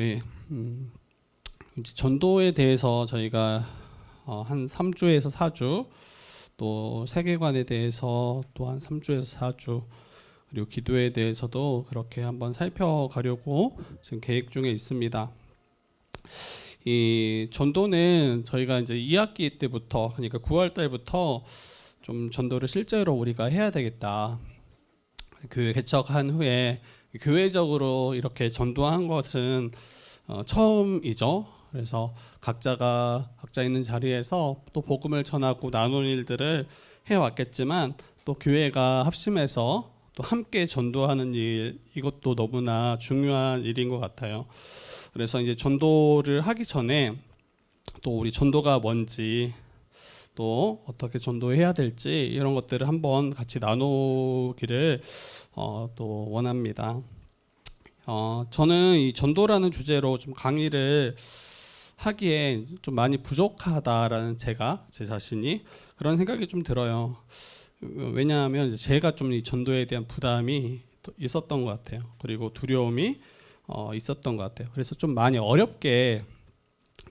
우리 이제 전도에 대해서 저희가 한 3주에서 4주, 또 세계관에 대해서 또 한 3주에서 4주, 그리고 기도에 대해서도 그렇게 한번 살펴가려고 지금 계획 중에 있습니다. 이 전도는 저희가 이제 2학기 때부터, 그러니까 9월 달부터 좀 전도를 실제로 우리가 해야 되겠다. 교회 개척한 후에 교회적으로 이렇게 전도한 것은 처음이죠. 그래서 각자 있는 자리에서 또 복음을 전하고 나눈 일들을 해왔겠지만, 또 교회가 합심해서 또 함께 전도하는 일, 이것도 너무나 중요한 일인 것 같아요. 그래서 이제 전도를 하기 전에 또 우리 전도가 뭔지, 또 어떻게 전도해야 될지, 이런 것들을 한번 같이 나누기를 또 원합니다. 저는 이 전도라는 주제로 좀 강의를 하기에 좀 많이 부족하다라는 제 자신이 그런 생각이 좀 들어요. 왜냐하면 제가 좀 이 전도에 대한 부담이 있었던 것 같아요. 그리고 두려움이 있었던 것 같아요. 그래서 좀 많이 어렵게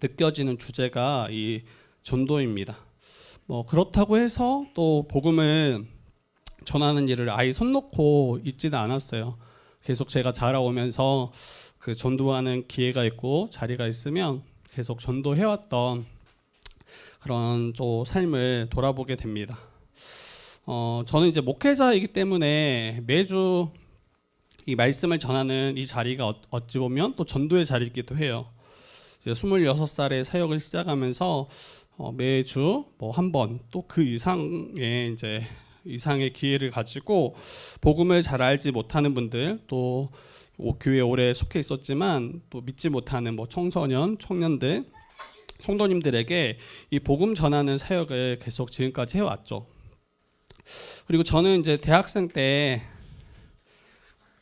느껴지는 주제가 이 전도입니다. 그렇다고 해서 또 복음을 전하는 일을 아예 손 놓고 있지는 않았어요. 계속 제가 자라오면서 그 전도하는 기회가 있고 자리가 있으면 계속 전도해왔던 그런 좀 삶을 돌아보게 됩니다. 저는 이제 목회자이기 때문에 매주 이 말씀을 전하는 이 자리가 어찌 보면 또 전도의 자리이기도 해요. 26살에 사역을 시작하면서 매주 한 번, 또 그 이상의 기회를 가지고 복음을 잘 알지 못하는 분들, 또 교회에 오래 속해 있었지만 또 믿지 못하는 청소년, 청년들, 성도님들에게 이 복음 전하는 사역을 계속 지금까지 해왔죠. 그리고 저는 이제 대학생 때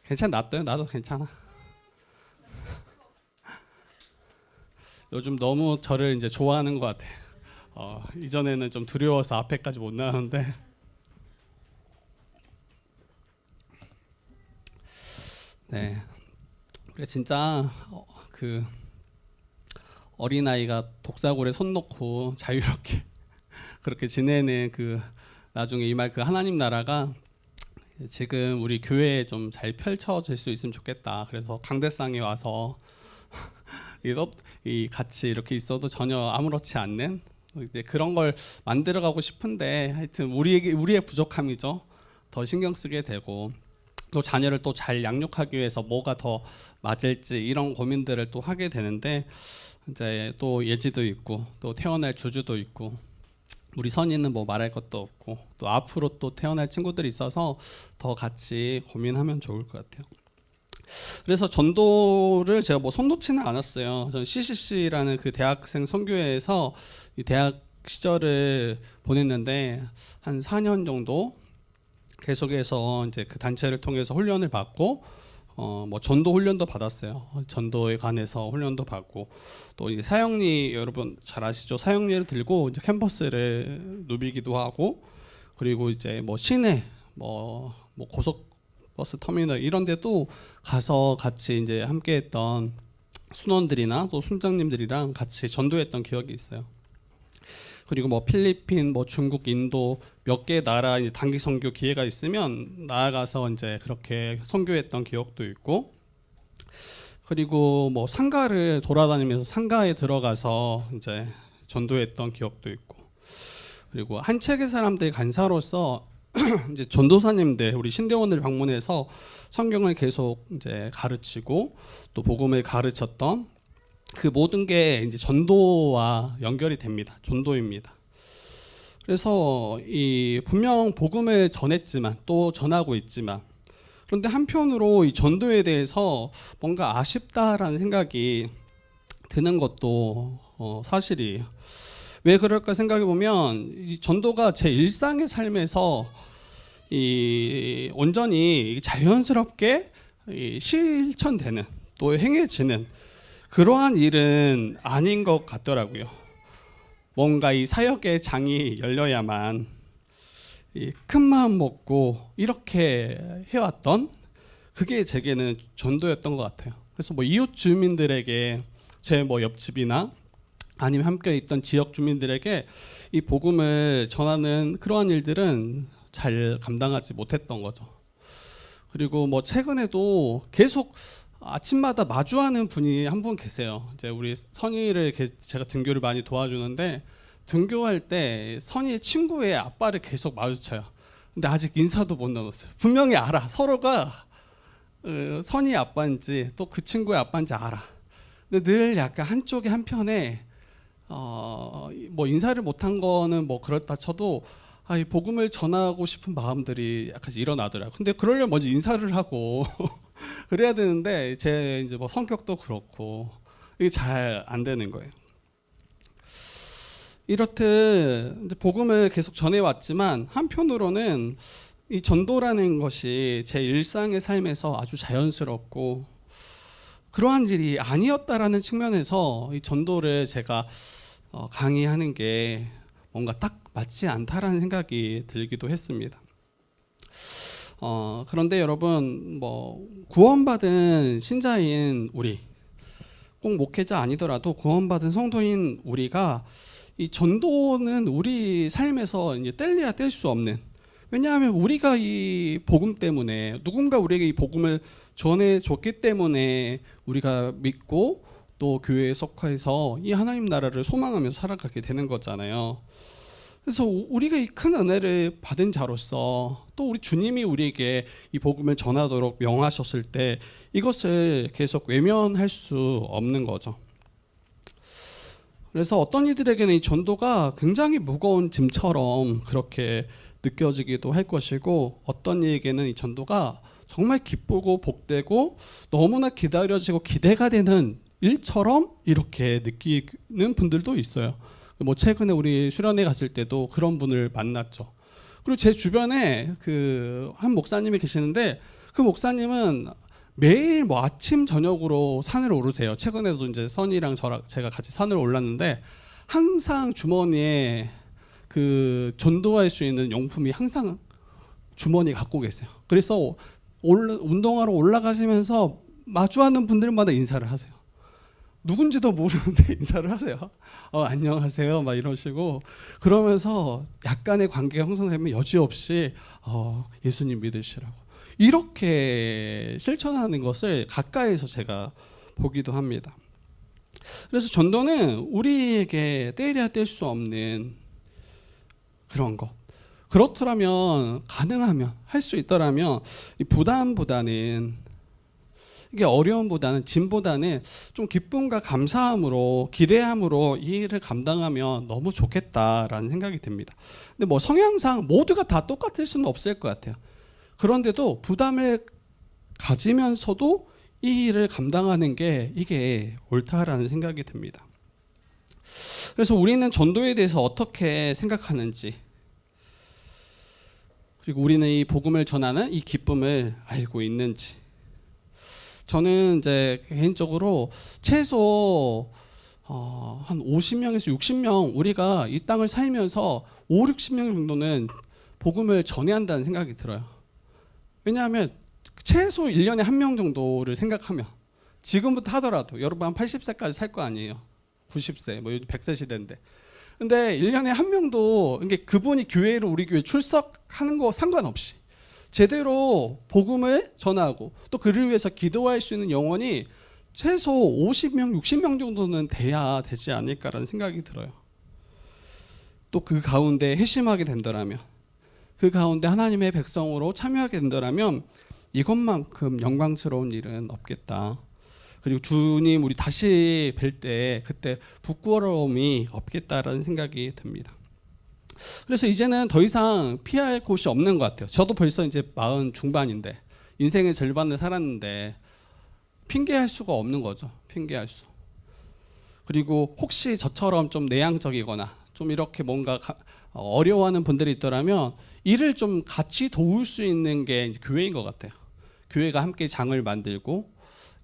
괜찮았어요. 나도 괜찮아. 요즘 너무 저를 이제 좋아하는 것 같아요. 이전에는 좀 두려워서 앞에까지 못 나왔는데, 네, 그래 진짜 그 어린아이가 독사골에 손 놓고 자유롭게 그렇게 지내는 그 나중에 이말 그 하나님 나라가 지금 우리 교회에 좀 잘 펼쳐질 수 있으면 좋겠다. 그래서 강대상에 와서 이 같이 이렇게 있어도 전혀 아무렇지 않는 이제 그런 걸 만들어가고 싶은데, 하여튼 우리의 부족함이죠. 더 신경 쓰게 되고, 또 자녀를 또 잘 양육하기 위해서 뭐가 더 맞을지 이런 고민들을 또 하게 되는데, 이제 또 예지도 있고 또 태어날 주주도 있고 우리 선이는 말할 것도 없고 또 앞으로 또 태어날 친구들이 있어서 더 같이 고민하면 좋을 것 같아요. 그래서 전도를 제가 손 놓지는 않았어요. 저는 CCC라는 그 대학생 선교회에서 이 대학 시절을 보냈는데 한 4년 정도 계속해서 이제 그 단체를 통해서 훈련을 받고 전도 훈련도 받았어요. 전도에 관해서 훈련도 받고, 또 이제 사형리, 여러분 잘 아시죠? 사형리를 들고 이제 캠퍼스를 누비기도 하고, 그리고 이제 시내 고속버스 터미널 이런 데도 가서 같이 이제 함께했던 순원들이나 또 순장님들이랑 같이 전도했던 기억이 있어요. 그리고 필리핀, 중국, 인도 몇 개 나라 단기 선교 기회가 있으면 나아가서 이제 그렇게 선교했던 기억도 있고, 그리고 상가를 돌아다니면서 상가에 들어가서 이제 전도했던 기억도 있고, 그리고 한 책의 사람들 간사로서 이제 전도사님들 우리 신대원을 방문해서 성경을 계속 이제 가르치고 또 복음을 가르쳤던 그 모든 게 이제 전도와 연결이 됩니다. 전도입니다. 그래서 분명 복음을 전했지만 또 전하고 있지만, 그런데 한편으로 이 전도에 대해서 뭔가 아쉽다라는 생각이 드는 것도 사실이에요. 왜 그럴까 생각해 보면 이 전도가 제 일상의 삶에서 온전히 자연스럽게 실천되는, 또 행해지는 그러한 일은 아닌 것 같더라고요. 뭔가 이 사역의 장이 열려야만 큰 마음 먹고 이렇게 해왔던, 그게 제게는 전도였던 것 같아요. 그래서 뭐 이웃 주민들에게 제 뭐 옆집이나 아니면 함께 있던 지역 주민들에게 이 복음을 전하는 그러한 일들은 잘 감당하지 못했던 거죠. 그리고 뭐 최근에도 계속 아침마다 마주하는 분이 한 분 계세요. 이제 우리 선이를 제가 등교를 많이 도와주는데 등교할 때 선이의 친구의 아빠를 계속 마주쳐요. 근데 아직 인사도 못 나눴어요. 분명히 알아. 서로가 선이의 아빠인지 또 그 친구의 아빠인지 알아. 근데 늘 약간 한쪽에 한편에 뭐 인사를 못한 거는 뭐 그렇다 쳐도 이 복음을 전하고 싶은 마음들이 약간 일어나더라고요. 근데 그러려면 먼저 인사를 하고 그래야 되는데 제 이제 뭐 성격도 그렇고 이게 잘 안 되는 거예요. 이렇듯 이제 복음을 계속 전해왔지만 한편으로는 이 전도라는 것이 제 일상의 삶에서 아주 자연스럽고 그러한 일이 아니었다라는 측면에서 이 전도를 제가 강의하는 게 뭔가 딱 맞지 않다라는 생각이 들기도 했습니다. 그런데 여러분 뭐 구원받은 신자인 우리 꼭 목회자 아니더라도 구원받은 성도인 우리가 이 전도는 우리 삶에서 이제 뗄래야 뗄 수 없는, 왜냐하면 우리가 이 복음 때문에 누군가 우리에게 이 복음을 전해줬기 때문에 우리가 믿고 또 교회에 속해서 이 하나님 나라를 소망하며 살아가게 되는 거잖아요. 그래서 우리가 이 큰 은혜를 받은 자로서 또 우리 주님이 우리에게 이 복음을 전하도록 명하셨을 때 이것을 계속 외면할 수 없는 거죠. 그래서 어떤 이들에게는 이 전도가 굉장히 무거운 짐처럼 그렇게 느껴지기도 할 것이고, 어떤 이에게는 이 전도가 정말 기쁘고 복되고 너무나 기다려지고 기대가 되는 일처럼 이렇게 느끼는 분들도 있어요. 뭐 최근에 우리 수련회 갔을 때도 그런 분을 만났죠. 그리고 제 주변에 그 한 목사님이 계시는데 그 목사님은 매일 뭐 아침 저녁으로 산을 오르세요. 최근에도 이제 선이랑 제가 같이 산을 올랐는데 항상 주머니에 그 전도할 수 있는 용품이 항상 주머니 갖고 계세요. 그래서 운동하러 올라가시면서 마주하는 분들마다 인사를 하세요. 누군지도 모르는데 인사를 하세요. 안녕하세요 막 이러시고, 그러면서 약간의 관계가 형성되면 여지없이 예수님 믿으시라고 이렇게 실천하는 것을 가까이서 제가 보기도 합니다. 그래서 전도는 우리에게 떼려야 뗄 수 없는 그런 것. 그렇더라면, 가능하면, 할 수 있더라면 이 부담보다는, 이게 어려움보다는, 짐보다는 좀 기쁨과 감사함으로, 기대함으로 이 일을 감당하면 너무 좋겠다라는 생각이 듭니다. 근데 뭐 성향상 모두가 다 똑같을 수는 없을 것 같아요. 그런데도 부담을 가지면서도 이 일을 감당하는 게 이게 옳다라는 생각이 듭니다. 그래서 우리는 전도에 대해서 어떻게 생각하는지, 그리고 우리는 이 복음을 전하는 이 기쁨을 알고 있는지. 저는 이제 개인적으로 최소 한 50명에서 60명 우리가 이 땅을 살면서 5, 60명 정도는 복음을 전해야 한다는 생각이 들어요. 왜냐하면 최소 1년에 한 명 정도를 생각하면, 지금부터 하더라도 여러분 한 80세까지 살 거 아니에요. 90세, 뭐 요즘 100세 시대인데. 근데 1년에 한 명도, 이게 그분이 교회로 우리 교회 출석하는 거 상관없이 제대로 복음을 전하고 또 그를 위해서 기도할 수 있는 영혼이 최소 50명, 60명 정도는 돼야 되지 않을까라는 생각이 들어요. 또 그 가운데 회심하게 된다면, 그 가운데 하나님의 백성으로 참여하게 된다면 이것만큼 영광스러운 일은 없겠다. 그리고 주님 우리 다시 뵐 때 그때 부끄러움이 없겠다라는 생각이 듭니다. 그래서 이제는 더 이상 피할 곳이 없는 것 같아요. 저도 벌써 이제 40 중반인데 인생의 절반을 살았는데 핑계할 수가 없는 거죠. 핑계할 수. 그리고 혹시 저처럼 좀 내향적이거나 좀 이렇게 뭔가 어려워하는 분들이 있더라면 이를 좀 같이 도울 수 있는 게 이제 교회인 것 같아요. 교회가 함께 장을 만들고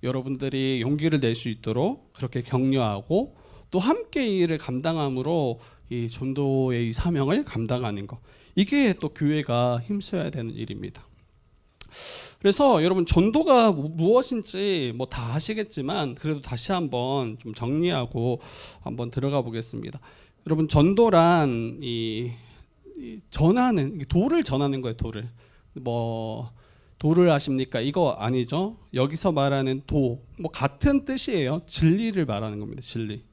여러분들이 용기를 낼 수 있도록 그렇게 격려하고 또 함께 이 일을 감당함으로 이 전도의 이 사명을 감당하는 것, 이게 또 교회가 힘써야 되는 일입니다. 그래서 여러분 전도가 무엇인지 뭐 다 아시겠지만 그래도 다시 한번 좀 정리하고 한번 들어가 보겠습니다. 여러분 전도란 이 전하는 도를 전하는 거예요. 도를 뭐 도를 아십니까? 이거 아니죠. 여기서 말하는 도 뭐 같은 뜻이에요. 진리를 말하는 겁니다. 진리.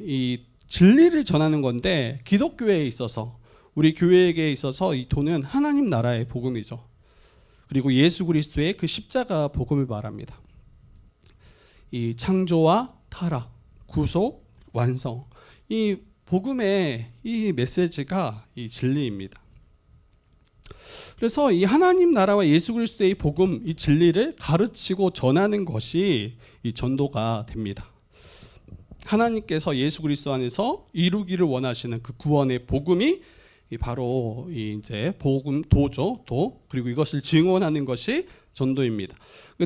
이 진리를 전하는 건데 기독교에 있어서 우리 교회에게 있어서 이 도는 하나님 나라의 복음이죠. 그리고 예수 그리스도의 그 십자가 복음을 말합니다. 이 창조와 타락, 구속, 완성. 이 복음의 이 메시지가 이 진리입니다. 그래서 이 하나님 나라와 예수 그리스도의 복음, 이 진리를 가르치고 전하는 것이 이 전도가 됩니다. 하나님께서 예수 그리스도 안에서 이루기를 원하시는 그 구원의 복음이 바로 이제 복음 도죠. 도. 그리고 이것을 증언하는 것이 전도입니다.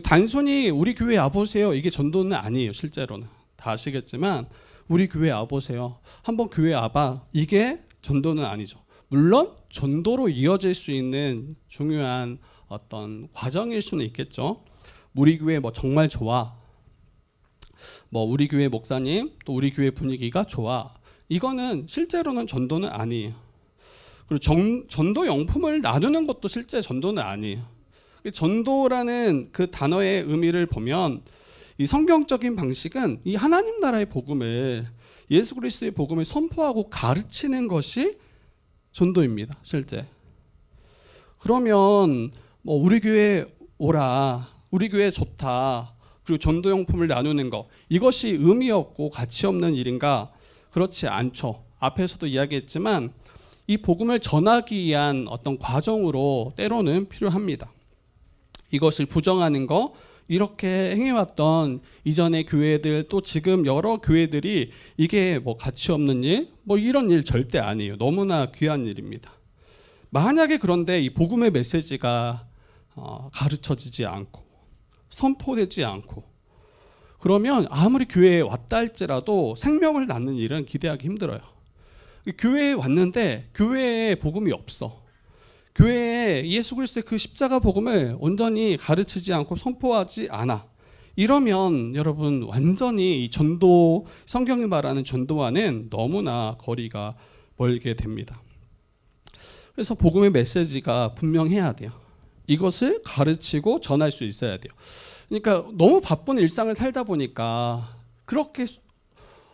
단순히 우리 교회 와보세요. 이게 전도는 아니에요. 실제로는. 다 아시겠지만 우리 교회 와보세요. 한번 교회 와봐. 이게 전도는 아니죠. 물론 전도로 이어질 수 있는 중요한 어떤 과정일 수는 있겠죠. 우리 교회 뭐 정말 좋아. 뭐 우리 교회 목사님 또 우리 교회 분위기가 좋아. 이거는 실제로는 전도는 아니에요. 그리고 전도 용품을 나누는 것도 실제 전도는 아니에요. 전도라는 그 단어의 의미를 보면 이 성경적인 방식은 이 하나님 나라의 복음을 예수 그리스도의 복음을 선포하고 가르치는 것이 전도입니다. 실제. 그러면 뭐 우리 교회 오라, 우리 교회 좋다, 그리고 전도 용품을 나누는 것 이것이 의미 없고 가치 없는 일인가? 그렇지 않죠. 앞에서도 이야기했지만 이 복음을 전하기 위한 어떤 과정으로 때로는 필요합니다. 이것을 부정하는 거 이렇게 행해왔던 이전의 교회들 또 지금 여러 교회들이 이게 뭐 가치 없는 일 뭐 이런 일 절대 아니에요. 너무나 귀한 일입니다. 만약에 그런데 이 복음의 메시지가 가르쳐지지 않고 선포되지 않고 그러면 아무리 교회에 왔다 할지라도 생명을 낳는 일은 기대하기 힘들어요. 교회에 왔는데 교회에 복음이 없어. 교회에 예수 그리스도의 그 십자가 복음을 온전히 가르치지 않고 선포하지 않아. 이러면 여러분 완전히 이 전도 성경이 말하는 전도와는 너무나 거리가 멀게 됩니다. 그래서 복음의 메시지가 분명해야 돼요. 이것을 가르치고 전할 수 있어야 돼요. 그러니까 너무 바쁜 일상을 살다 보니까 그렇게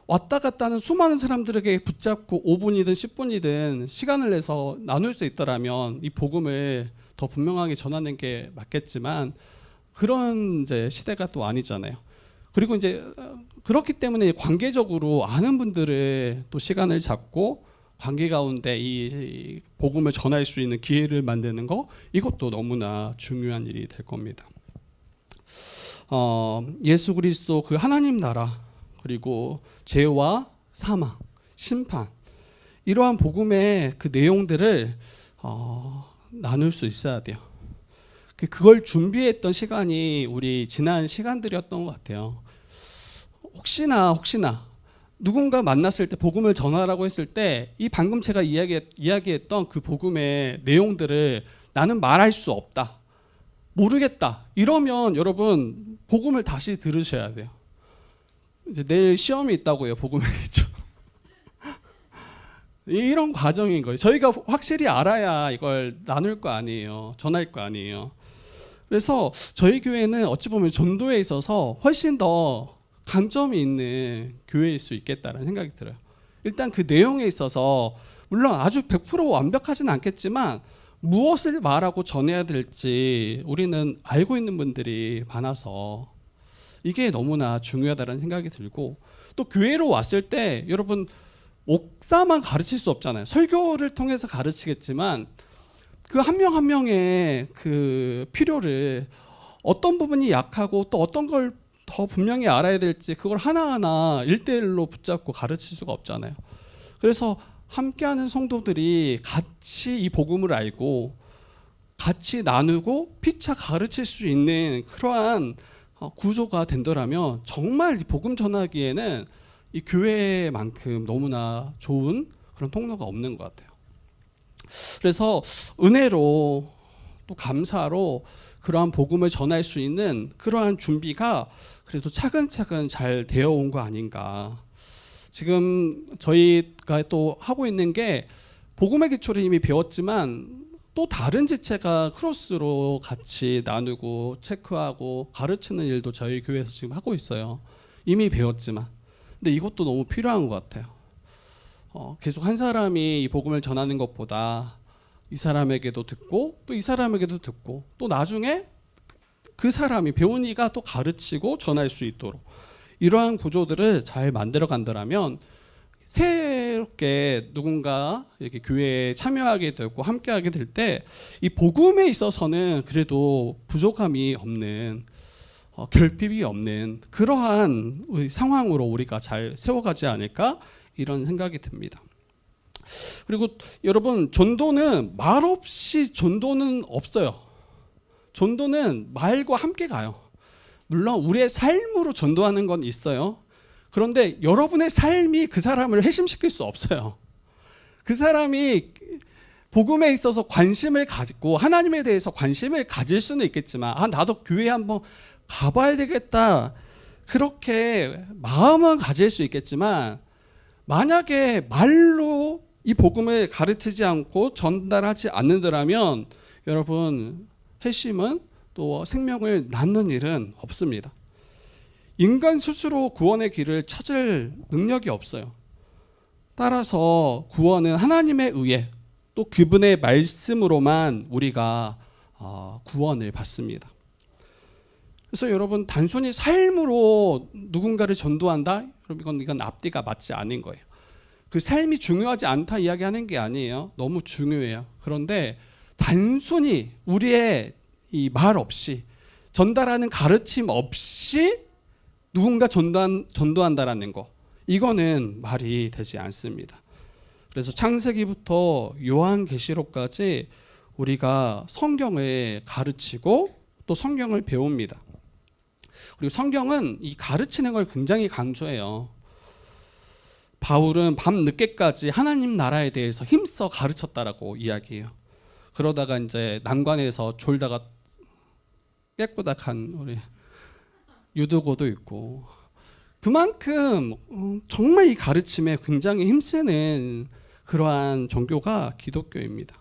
왔다 갔다 하는 수많은 사람들에게 붙잡고 5분이든 10분이든 시간을 내서 나눌 수 있더라면 이 복음을 더 분명하게 전하는 게 맞겠지만 그런 이제 시대가 또 아니잖아요. 그리고 이제 그렇기 때문에 관계적으로 아는 분들을 또 시간을 잡고 관계 가운데 이 복음을 전할 수 있는 기회를 만드는 거 이것도 너무나 중요한 일이 될 겁니다. 예수 그리스도 그 하나님 나라 그리고 죄와 사망, 심판 이러한 복음의 그 내용들을 나눌 수 있어야 돼요. 그걸 준비했던 시간이 우리 지난 시간들이었던 것 같아요. 혹시나 누군가 만났을 때 복음을 전하라고 했을 때 이 방금 제가 이야기했던 그 복음의 내용들을 나는 말할 수 없다. 모르겠다. 이러면 여러분 복음을 다시 들으셔야 돼요. 이제 내일 시험이 있다고요. 복음이겠죠. 이런 과정인 거예요. 저희가 확실히 알아야 이걸 나눌 거 아니에요. 전할 거 아니에요. 그래서 저희 교회는 어찌 보면 전도에 있어서 훨씬 더 강점이 있는 교회일 수 있겠다는 생각이 들어요. 일단 그 내용에 있어서 물론 아주 100% 완벽하진 않겠지만 무엇을 말하고 전해야 될지 우리는 알고 있는 분들이 많아서 이게 너무나 중요하다는 생각이 들고 또 교회로 왔을 때 여러분 목사만 가르칠 수 없잖아요. 설교를 통해서 가르치겠지만 그 한 명 한 명의 그 필요를 어떤 부분이 약하고 또 어떤 걸 더 분명히 알아야 될지 그걸 하나하나 1대1로 붙잡고 가르칠 수가 없잖아요. 그래서 함께하는 성도들이 같이 이 복음을 알고 같이 나누고 피차 가르칠 수 있는 그러한 구조가 된다면 정말 이 복음 전하기에는 이 교회만큼 너무나 좋은 그런 통로가 없는 것 같아요. 그래서 은혜로 또 감사로 그러한 복음을 전할 수 있는 그러한 준비가 그래도 차근차근 잘 되어 온 거 아닌가. 지금 저희가 또 하고 있는 게 복음의 기초를 이미 배웠지만 또 다른 지체가 크로스로 같이 나누고 체크하고 가르치는 일도 저희 교회에서 지금 하고 있어요. 이미 배웠지만. 근데 이것도 너무 필요한 것 같아요. 계속 한 사람이 이 복음을 전하는 것보다 이 사람에게도 듣고 또 이 사람에게도 듣고 또 나중에 그 사람이 배운 이가 또 가르치고 전할 수 있도록 이러한 구조들을 잘 만들어 간다면 새롭게 누군가 이렇게 교회에 참여하게 되고 함께하게 될 때 이 복음에 있어서는 그래도 부족함이 없는 결핍이 없는 그러한 상황으로 우리가 잘 세워가지 않을까 이런 생각이 듭니다. 그리고 여러분 전도는 말없이 전도는 없어요. 전도는 말과 함께 가요. 물론 우리의 삶으로 전도하는 건 있어요. 그런데 여러분의 삶이 그 사람을 회심시킬 수 없어요. 그 사람이 복음에 있어서 관심을 가지고 하나님에 대해서 관심을 가질 수는 있겠지만 나도 교회에 한번 가봐야 되겠다 그렇게 마음은 가질 수 있겠지만 만약에 말로 이 복음을 가르치지 않고 전달하지 않는다면 여러분 회심은 또 생명을 낳는 일은 없습니다. 인간 스스로 구원의 길을 찾을 능력이 없어요. 따라서 구원은 하나님에 의해 또 그분의 말씀으로만 우리가 구원을 받습니다. 그래서 여러분 단순히 삶으로 누군가를 전도한다? 여러분 이건 앞뒤가 맞지 않은 거예요. 그 삶이 중요하지 않다 이야기하는 게 아니에요. 너무 중요해요. 그런데 단순히 우리의 이 말 없이 전달하는 가르침 없이 누군가 전도한다라는 거 이거는 말이 되지 않습니다. 그래서 창세기부터 요한계시록까지 우리가 성경을 가르치고 또 성경을 배웁니다. 그리고 성경은 이 가르치는 걸 굉장히 강조해요. 바울은 밤 늦게까지 하나님 나라에 대해서 힘써 가르쳤다라고 이야기해요. 그러다가 이제 난관에서 졸다가 깨꾸닥한 우리 유두고도 있고 그만큼 정말 이 가르침에 굉장히 힘쓰는 그러한 종교가 기독교입니다.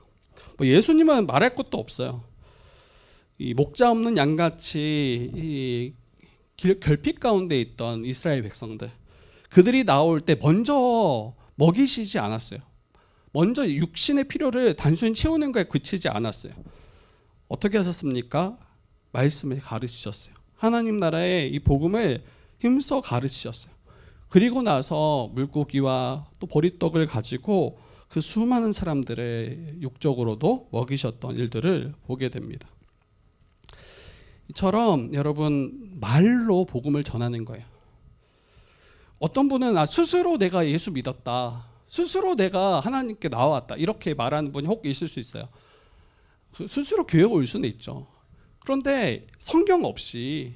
뭐 예수님은 말할 것도 없어요. 이 목자 없는 양같이 이 결핍 가운데 있던 이스라엘 백성들 그들이 나올 때 먼저 먹이시지 않았어요. 먼저 육신의 필요를 단순히 채우는 거에 그치지 않았어요. 어떻게 하셨습니까? 말씀을 가르치셨어요. 하나님 나라의 이 복음을 힘써 가르치셨어요. 그리고 나서 물고기와 또 보리떡을 가지고 그 수많은 사람들의 육적으로도 먹이셨던 일들을 보게 됩니다. 이처럼 여러분 말로 복음을 전하는 거예요. 어떤 분은 스스로 내가 예수 믿었다. 스스로 내가 하나님께 나왔다. 이렇게 말하는 분이 혹 있을 수 있어요. 스스로 교회에 올 수는 있죠. 그런데 성경 없이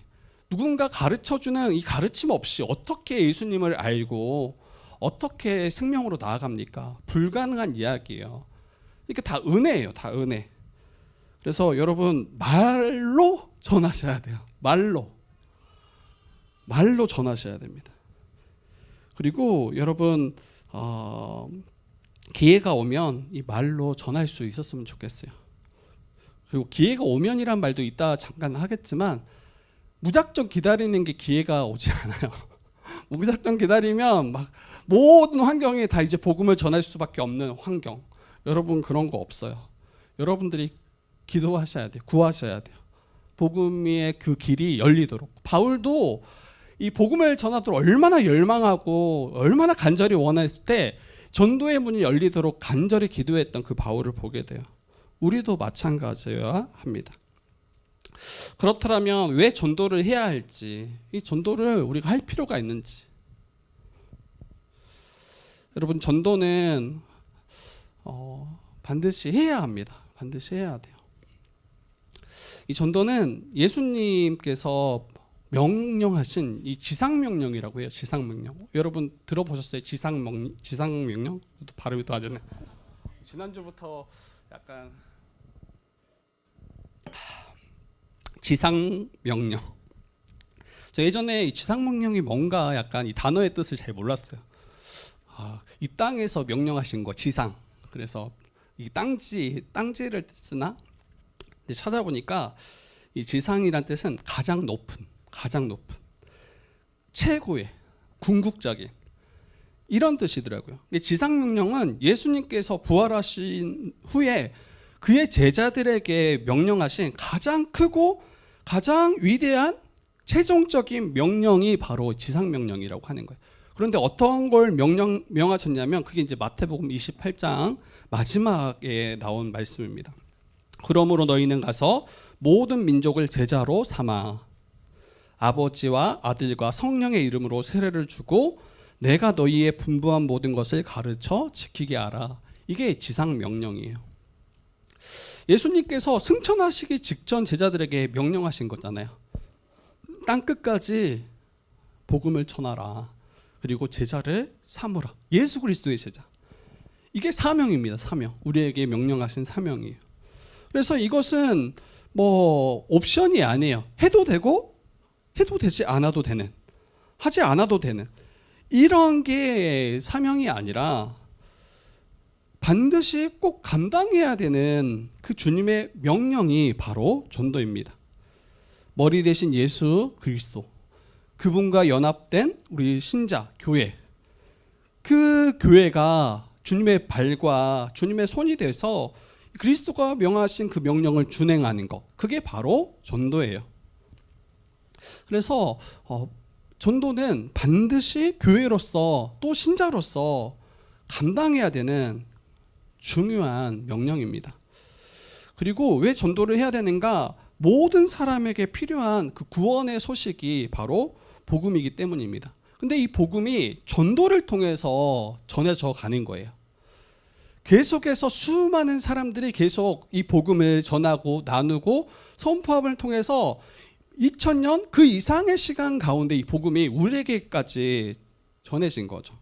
누군가 가르쳐주는 이 가르침 없이 어떻게 예수님을 알고 어떻게 생명으로 나아갑니까? 불가능한 이야기예요. 이게 다 은혜예요. 다 은혜. 그래서 여러분 말로 전하셔야 돼요. 말로 전하셔야 됩니다. 그리고 여러분 기회가 오면 이 말로 전할 수 있었으면 좋겠어요. 그리고 기회가 오면이란 말도 이따 잠깐 하겠지만 무작정 기다리는 게 기회가 오지 않아요. 무작정 기다리면 막 모든 환경에 다 이제 복음을 전할 수밖에 없는 환경. 여러분 그런 거 없어요. 여러분들이 기도하셔야 돼요. 구하셔야 돼요. 복음의 그 길이 열리도록. 바울도 이 복음을 전하도록 얼마나 열망하고 얼마나 간절히 원했을 때 전도의 문이 열리도록 간절히 기도했던 그 바울을 보게 돼요. 우리도 마찬가지여야 합니다. 그렇다면 왜 전도를 해야 할지, 이 전도를 우리가 할 필요가 있는지. 여러분 전도는 반드시 해야 합니다. 반드시 해야 돼요. 이 전도는 예수님께서 명령하신 이 지상명령이라고 해요. 지상명령. 여러분 들어보셨어요? 지상명령? 발음이 또 안 좋네. 지난주부터 약간 지상 명령. 저 예전에 이 지상 명령이 뭔가 약간 이 단어의 뜻을 잘 몰랐어요. 이 땅에서 명령하신 거 지상. 그래서 이 땅지를 쓰나? 근데 찾아보니까 이 지상이란 뜻은 가장 높은, 최고의, 궁극적인 이런 뜻이더라고요. 지상 명령은 예수님께서 부활하신 후에 그의 제자들에게 명령하신 가장 크고 가장 위대한 최종적인 명령이 바로 지상 명령이라고 하는 거예요. 그런데 어떤 걸 명하셨냐면 그게 이제 마태복음 28장 마지막에 나온 말씀입니다. 그러므로 너희는 가서 모든 민족을 제자로 삼아 아버지와 아들과 성령의 이름으로 세례를 주고 내가 너희의 분부한 모든 것을 가르쳐 지키게 하라. 이게 지상 명령이에요. 예수님께서 승천하시기 직전 제자들에게 명령하신 거잖아요. 땅끝까지 복음을 전하라. 그리고 제자를 삼으라. 예수 그리스도의 제자. 이게 사명입니다. 사명. 우리에게 명령하신 사명이에요. 그래서 이것은 뭐 옵션이 아니에요. 해도 되고 해도 되지 않아도 되는, 하지 않아도 되는 이런 게 사명이 아니라 반드시 꼭 감당해야 되는 그 주님의 명령이 바로 전도입니다. 머리 대신 예수 그리스도, 그분과 연합된 우리 신자, 교회, 그 교회가 주님의 발과 주님의 손이 돼서 그리스도가 명하신 그 명령을 준행하는 것, 그게 바로 전도예요. 그래서 전도는 반드시 교회로서 또 신자로서 감당해야 되는 중요한 명령입니다. 그리고 왜 전도를 해야 되는가? 모든 사람에게 필요한 그 구원의 소식이 바로 복음이기 때문입니다. 근데 이 복음이 전도를 통해서 전해져 가는 거예요. 계속해서 수많은 사람들이 계속 이 복음을 전하고 나누고 선포함을 통해서 2000년 그 이상의 시간 가운데 이 복음이 우리에게까지 전해진 거죠.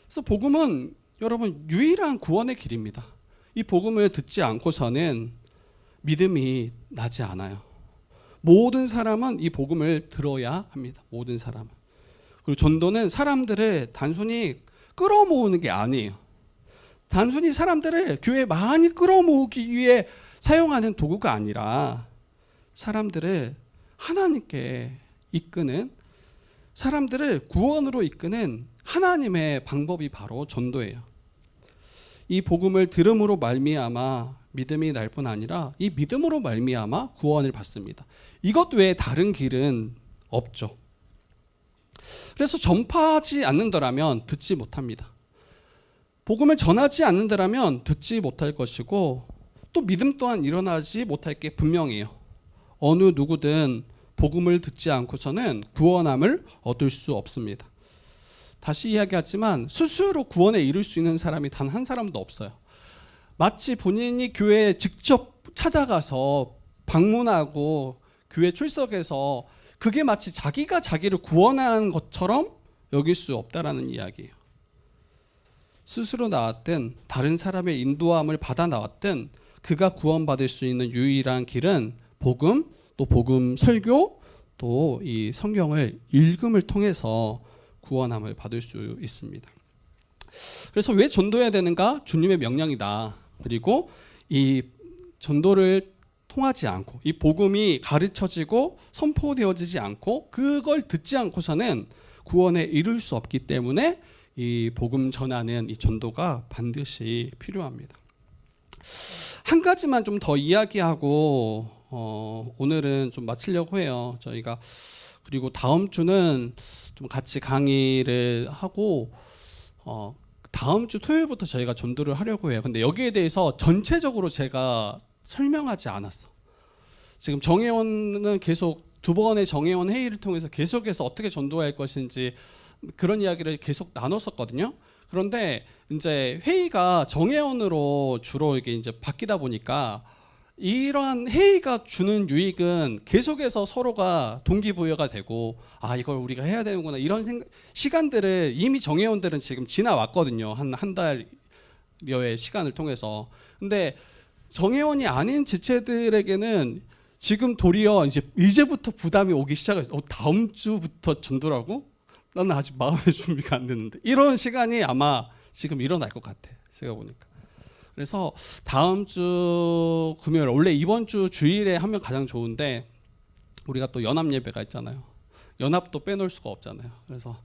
그래서 복음은 여러분 유일한 구원의 길입니다. 이 복음을 듣지 않고서는 믿음이 나지 않아요. 모든 사람은 이 복음을 들어야 합니다. 모든 사람은. 그리고 전도는 사람들을 단순히 끌어모으는 게 아니에요. 단순히 사람들을 교회에 많이 끌어모으기 위해 사용하는 도구가 아니라 사람들을 하나님께 이끄는, 사람들을 구원으로 이끄는 하나님의 방법이 바로 전도예요. 이 복음을 들음으로 말미암아 믿음이 날 뿐 아니라 이 믿음으로 말미암아 구원을 받습니다. 이것 외에 다른 길은 없죠. 그래서 전파하지 않는다면 듣지 못합니다. 복음을 전하지 않는다면 듣지 못할 것이고 또 믿음 또한 일어나지 못할 게 분명해요. 어느 누구든 복음을 듣지 않고서는 구원함을 얻을 수 없습니다. 다시 이야기하지만 스스로 구원에 이를 수 있는 사람이 단 한 사람도 없어요. 마치 본인이 교회에 직접 찾아가서 방문하고 교회 출석해서 그게 마치 자기가 자기를 구원한 것처럼 여길 수 없다라는 이야기예요. 스스로 나왔든 다른 사람의 인도함을 받아 나왔든 그가 구원받을 수 있는 유일한 길은 복음, 또 복음 설교, 또 이 성경을 읽음을 통해서 구원함을 받을 수 있습니다. 그래서 왜 전도해야 되는가? 주님의 명령이다. 그리고 이 전도를 통하지 않고 이 복음이 가르쳐지고 선포되어지지 않고 그걸 듣지 않고서는 구원에 이룰 수 없기 때문에 이 복음 전하는 이 전도가 반드시 필요합니다. 한 가지만 좀 더 이야기하고 오늘은 좀 마치려고 해요. 저희가 그리고 다음 주는 좀 같이 강의를 하고 다음 주 토요일부터 저희가 전도를 하려고 해요. 근데 여기에 대해서 전체적으로 제가 설명하지 않았어. 지금 정회원은 계속 두 번의 정회원 회의를 통해서 계속해서 어떻게 전도할 것인지 그런 이야기를 계속 나눴었거든요. 그런데 이제 회의가 정회원으로 주로 이게 이제 바뀌다 보니까 이러한 회의가 주는 유익은 계속해서 서로가 동기부여가 되고 아 이걸 우리가 해야 되는구나 이런 시간들을 이미 정회원들은 지금 지나왔거든요. 한 달여의 시간을 통해서. 근데 정회원이 아닌 지체들에게는 지금 도리어 이제부터 부담이 오기 시작해요. 다음 주부터 전도라고? 나는 아직 마음의 준비가 안 됐는데. 이런 시간이 아마 지금 일어날 것 같아. 제가 보니까. 그래서 다음 주 금요일, 원래 이번 주 주일에 하면 가장 좋은데 우리가 또 연합 예배가 있잖아요. 연합도 빼놓을 수가 없잖아요. 그래서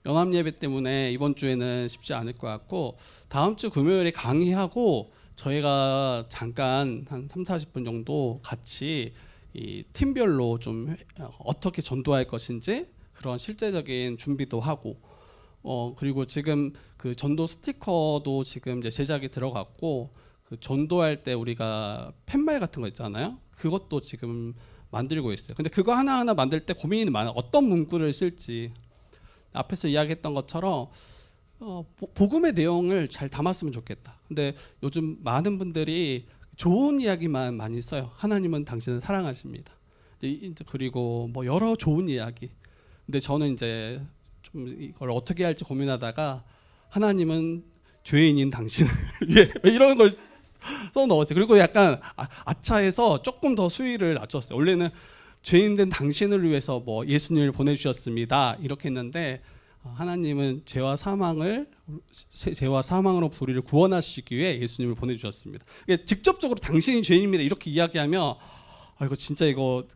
연합 예배 때문에 이번 주에는 쉽지 않을 것 같고, 다음 주 금요일에 강의하고 저희가 잠깐 한 30-40분 정도 같이 이 팀별로 좀 어떻게 전도할 것인지 그런 실제적인 준비도 하고, 그리고 지금 그 전도 스티커도 지금 이제 제작이 들어갔고, 그 전도할 때 우리가 팻말 같은 거 있잖아요. 그것도 지금 만들고 있어요. 근데 그거 하나하나 만들 때 고민이 많아. 어떤 문구를 쓸지. 앞에서 이야기했던 것처럼 복음의 내용을 잘 담았으면 좋겠다. 근데 요즘 많은 분들이 좋은 이야기만 많이 써요. 하나님은 당신을 사랑하십니다. 그리고 뭐 여러 좋은 이야기. 근데 저는 이제 좀 이걸 어떻게 할지 고민하다가 하나님은 죄인인 당신을 위해 이런 걸 써 넣었어요. 그리고 약간 아차해서 조금 더 수위를 낮췄어요. 원래는 죄인된 당신을 위해서 뭐 예수님을 보내주셨습니다 이렇게 했는데, 하나님은 죄와 사망으로 우리를 구원하시기 위해 예수님을 보내주셨습니다. 직접적으로 당신이 죄인입니다 이렇게 이야기하면 이거 진짜 이거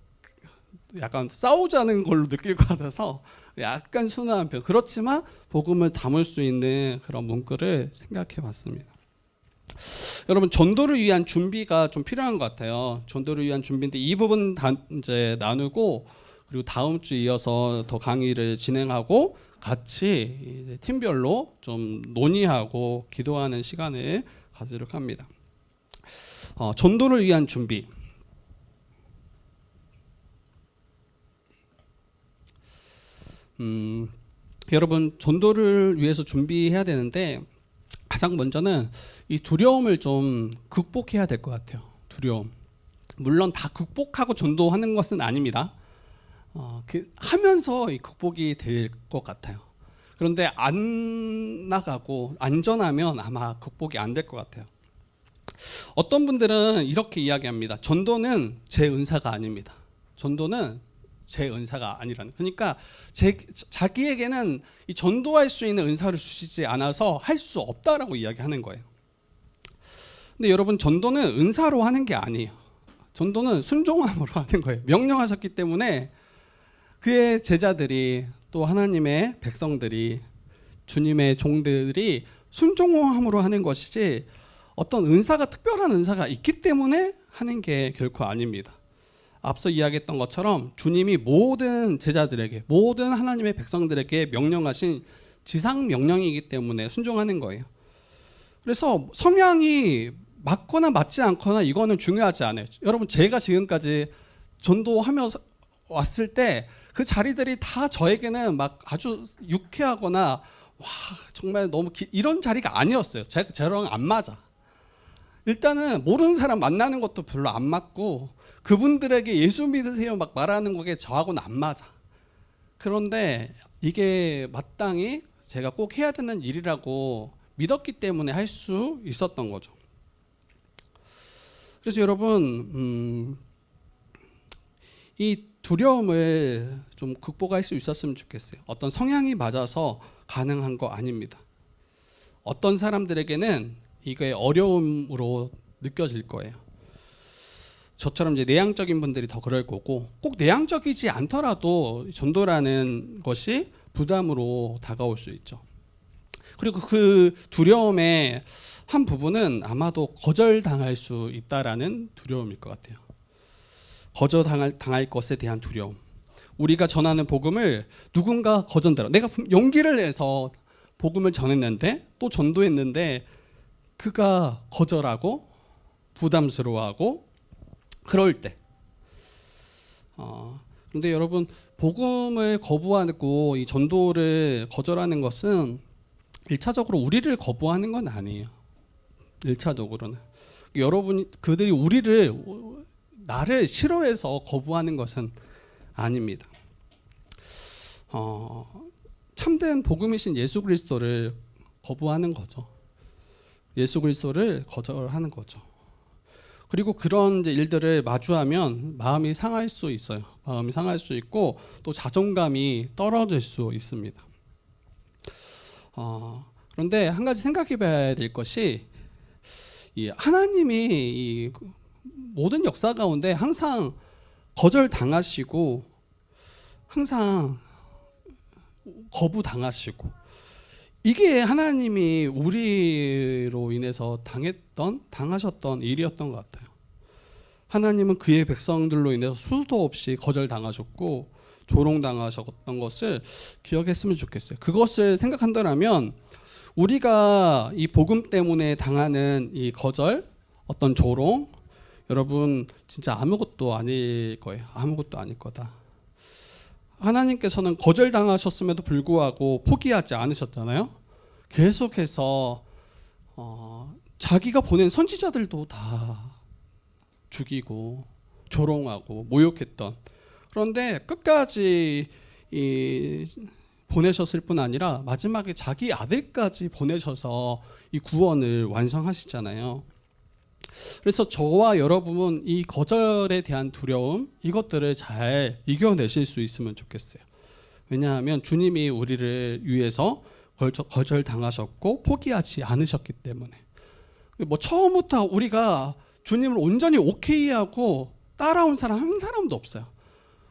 약간 싸우자는 걸로 느낄 것 같아서 약간 순화한 편. 그렇지만 복음을 담을 수 있는 그런 문구를 생각해 봤습니다. 여러분, 전도를 위한 준비가 좀 필요한 것 같아요. 전도를 위한 준비인데 이 부분 이제 나누고, 그리고 다음 주 이어서 더 강의를 진행하고 같이 이제 팀별로 좀 논의하고 기도하는 시간을 가지도록 합니다. 전도를 위한 준비. 여러분, 전도를 위해서 준비해야 되는데 가장 먼저는 이 두려움을 좀 극복해야 될 것 같아요. 두려움. 물론 다 극복하고 전도하는 것은 아닙니다. 하면서 이 극복이 될 것 같아요. 그런데 안 나가고 안전하면 아마 극복이 안 될 것 같아요. 어떤 분들은 이렇게 이야기합니다. 전도는 제 은사가 아닙니다. 전도는 제 은사가 아니라는. 그러니까 자기에게는 이 전도할 수 있는 은사를 주시지 않아서 할 수 없다라고 이야기하는 거예요. 근데 여러분, 전도는 은사로 하는 게 아니에요. 전도는 순종함으로 하는 거예요. 명령하셨기 때문에 그의 제자들이, 또 하나님의 백성들이, 주님의 종들이 순종함으로 하는 것이지 어떤 은사가, 특별한 은사가 있기 때문에 하는 게 결코 아닙니다. 앞서 이야기했던 것처럼 주님이 모든 제자들에게, 모든 하나님의 백성들에게 명령하신 지상 명령이기 때문에 순종하는 거예요. 그래서 성향이 맞거나 맞지 않거나 이거는 중요하지 않아요. 여러분, 제가 지금까지 전도하면서 왔을 때 그 자리들이 다 저에게는 막 아주 유쾌하거나 와 정말 너무 이런 자리가 아니었어요. 저랑 안 맞아. 일단은 모르는 사람 만나는 것도 별로 안 맞고, 그분들에게 예수 믿으세요 막 말하는 게 저하고는 안 맞아. 그런데 이게 마땅히 제가 꼭 해야 되는 일이라고 믿었기 때문에 할 수 있었던 거죠. 그래서 여러분, 이 두려움을 좀 극복할 수 있었으면 좋겠어요. 어떤 성향이 맞아서 가능한 거 아닙니다. 어떤 사람들에게는 이게 어려움으로 느껴질 거예요. 저처럼 이제 내향적인 분들이 더 그럴 거고, 꼭 내향적이지 않더라도 전도라는 것이 부담으로 다가올 수 있죠. 그리고 그 두려움의 한 부분은 아마도 거절당할 수 있다라는 두려움일 것 같아요. 거절당할 것에 대한 두려움. 우리가 전하는 복음을 누군가 거절한다. 내가 용기를 내서 복음을 전했는데, 또 전도했는데 그가 거절하고 부담스러워하고 그럴 때, 그런데 여러분, 복음을 거부하고 이 전도를 거절하는 것은 1차적으로 우리를 거부하는 건 아니에요. 1차적으로는 여러분, 그들이 나를 싫어해서 거부하는 것은 아닙니다. 참된 복음이신 예수 그리스도를 거부하는 거죠. 예수 그리스도를 거절하는 거죠. 그리고 그런 이제 일들을 마주하면 마음이 상할 수 있어요. 마음이 상할 수 있고 또 자존감이 떨어질 수 있습니다. 그런데 한 가지 생각해봐야 될 것이 이 하나님이 이 모든 역사 가운데 항상 거절당하시고 항상 거부당하시고 이게 하나님이 우리로 인해서 당하셨던 일이었던 것 같아요. 하나님은 그의 백성들로 인해서 수도 없이 거절당하셨고 조롱당하셨던 것을 기억했으면 좋겠어요. 그것을 생각한다면 우리가 이 복음 때문에 당하는 이 거절, 어떤 조롱, 여러분 진짜 아무것도 아닐 거예요. 아무것도 아닐 거다. 하나님께서는 거절당하셨음에도 불구하고 포기하지 않으셨잖아요. 계속해서 자기가 보낸 선지자들도 다 죽이고 조롱하고 모욕했던, 그런데 끝까지 보내셨을 뿐 아니라 마지막에 자기 아들까지 보내셔서 이 구원을 완성하시잖아요. 그래서 저와 여러분은 이 거절에 대한 두려움, 이것들을 잘 이겨내실 수 있으면 좋겠어요. 왜냐하면 주님이 우리를 위해서 거절당하셨고 포기하지 않으셨기 때문에. 뭐 처음부터 우리가 주님을 온전히 오케이하고 따라온 사람 한 사람도 없어요.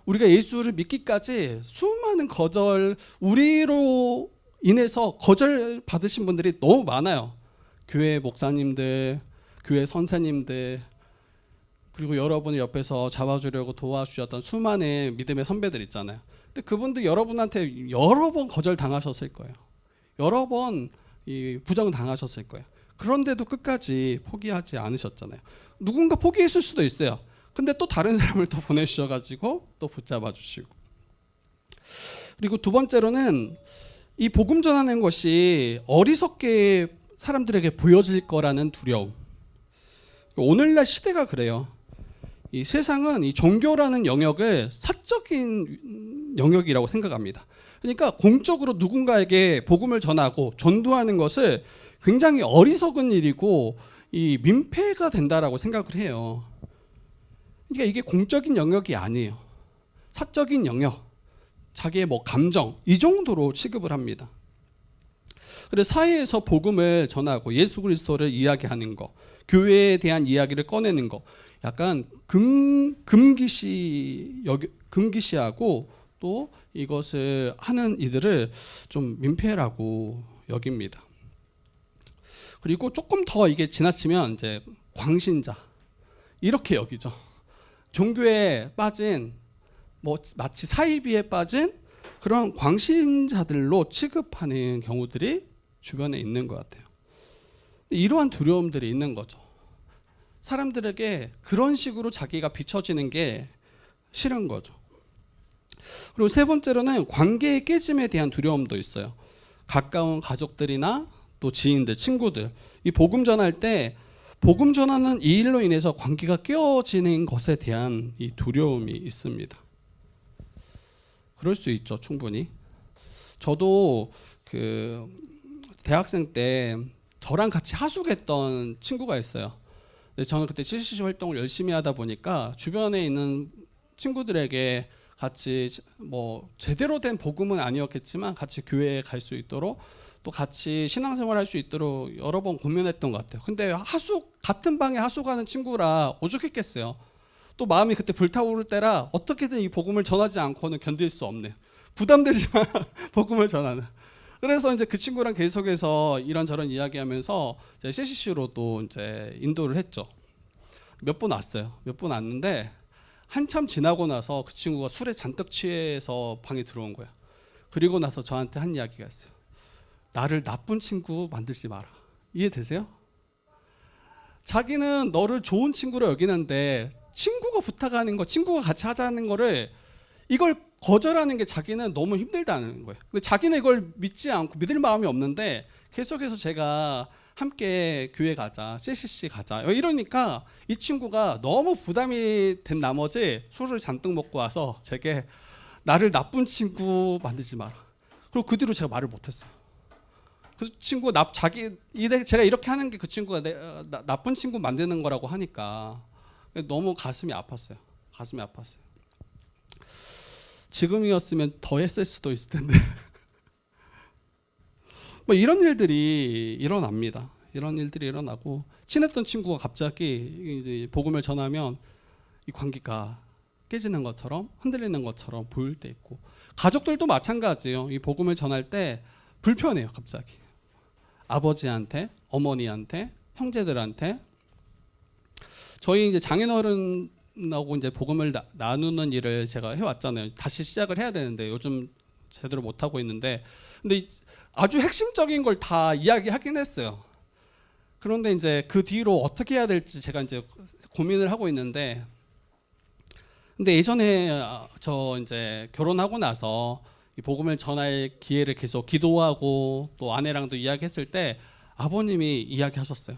우리가 예수를 믿기까지 수많은 거절, 우리로 인해서 거절 받으신 분들이 너무 많아요. 교회 목사님들, 교회 선생님들, 그리고 여러분을 옆에서 잡아주려고 도와주셨던 수많은 믿음의 선배들 있잖아요. 근데 그분들 여러분한테 여러 번 거절 당하셨을 거예요. 여러 번 부정 당하셨을 거예요. 그런데도 끝까지 포기하지 않으셨잖아요. 누군가 포기했을 수도 있어요. 근데 또 다른 사람을 또 보내주셔가지고 또 붙잡아 주시고. 그리고 두 번째로는 이 복음 전하는 것이 어리석게 사람들에게 보여질 거라는 두려움. 오늘날 시대가 그래요. 이 세상은 이 종교라는 영역을 사적인 영역이라고 생각합니다. 그러니까 공적으로 누군가에게 복음을 전하고 전도하는 것을 굉장히 어리석은 일이고 이 민폐가 된다라고 생각을 해요. 그러니까 이게 공적인 영역이 아니에요. 사적인 영역, 자기의 뭐 감정, 이 정도로 취급을 합니다. 그래서 사회에서 복음을 전하고 예수 그리스도를 이야기하는 거, 교회에 대한 이야기를 꺼내는 거, 약간 금기시하고 또 이것을 하는 이들을 좀 민폐라고 여깁니다. 그리고 조금 더 이게 지나치면 이제 광신자 이렇게 여기죠. 종교에 빠진, 뭐 마치 사이비에 빠진 그런 광신자들로 취급하는 경우들이 주변에 있는 것 같아요. 이러한 두려움들이 있는 거죠. 사람들에게 그런 식으로 자기가 비춰지는 게 싫은 거죠. 그리고 세 번째로는 관계의 깨짐에 대한 두려움도 있어요. 가까운 가족들이나 또 지인들, 친구들, 이 복음 전할 때 복음 전하는 이 일로 인해서 관계가 깨어지는 것에 대한 이 두려움이 있습니다. 그럴 수 있죠, 충분히. 저도 그 대학생 때 저랑 같이 하숙했던 친구가 있어요. 근데 저는 그때 CCC 활동을 열심히 하다 보니까 주변에 있는 친구들에게 같이 뭐 제대로 된 복음은 아니었겠지만 같이 교회에 갈 수 있도록 또 같이 신앙생활 할 수 있도록 여러 번 고민했던 것 같아요. 근데 같은 방에 하숙하는 친구라 오죽했겠어요. 또 마음이 그때 불타오를 때라 어떻게든 이 복음을 전하지 않고는 견딜 수 없네. 부담되지만 복음을 전하는. 그래서 이제 그 친구랑 계속해서 이런저런 이야기하면서 CCC로 또 이제 인도를 했죠. 몇 번 왔어요. 몇 번 왔는데 한참 지나고 나서 그 친구가 술에 잔뜩 취해서 방에 들어온 거야. 그리고 나서 저한테 한 이야기가 있어요. 나를 나쁜 친구 만들지 마라. 이해되세요? 자기는 너를 좋은 친구로 여기는데 친구가 부탁하는 거, 친구가 같이 하자는 거를 이걸 거절하는 게 자기는 너무 힘들다는 거예요. 근데 자기는 이걸 믿지 않고 믿을 마음이 없는데 계속해서 제가 함께 교회 가자, CCC 가자 이러니까 이 친구가 너무 부담이 된 나머지 술을 잔뜩 먹고 와서 제게 나를 나쁜 친구 만들지 마라. 그리고 그 뒤로 제가 말을 못했어요. 그 친구 제가 이렇게 하는 게 그 친구가 나쁜 친구 만드는 거라고 하니까 너무 가슴이 아팠어요. 가슴이 아팠어요. 지금이었으면 더 했을 수도 있을 텐데. 뭐 이런 일들이 일어납니다. 이런 일들이 일어나고 친했던 친구가 갑자기 이제 복음을 전하면 이 관계가 깨지는 것처럼 흔들리는 것처럼 보일 때 있고, 가족들도 마찬가지예요. 이 복음을 전할 때 불편해요. 갑자기 아버지한테, 어머니한테, 형제들한테. 저희 이제 장인어른하고 이제 복음을 나누는 일을 제가 해왔잖아요. 다시 시작을 해야 되는데 요즘 제대로 못 하고 있는데, 근데 아주 핵심적인 걸 다 이야기하긴 했어요. 그런데 이제 그 뒤로 어떻게 해야 될지 제가 이제 고민을 하고 있는데, 근데 예전에 저 이제 결혼하고 나서 이 복음을 전할 기회를 계속 기도하고 또 아내랑도 이야기했을 때 아버님이 이야기하셨어요.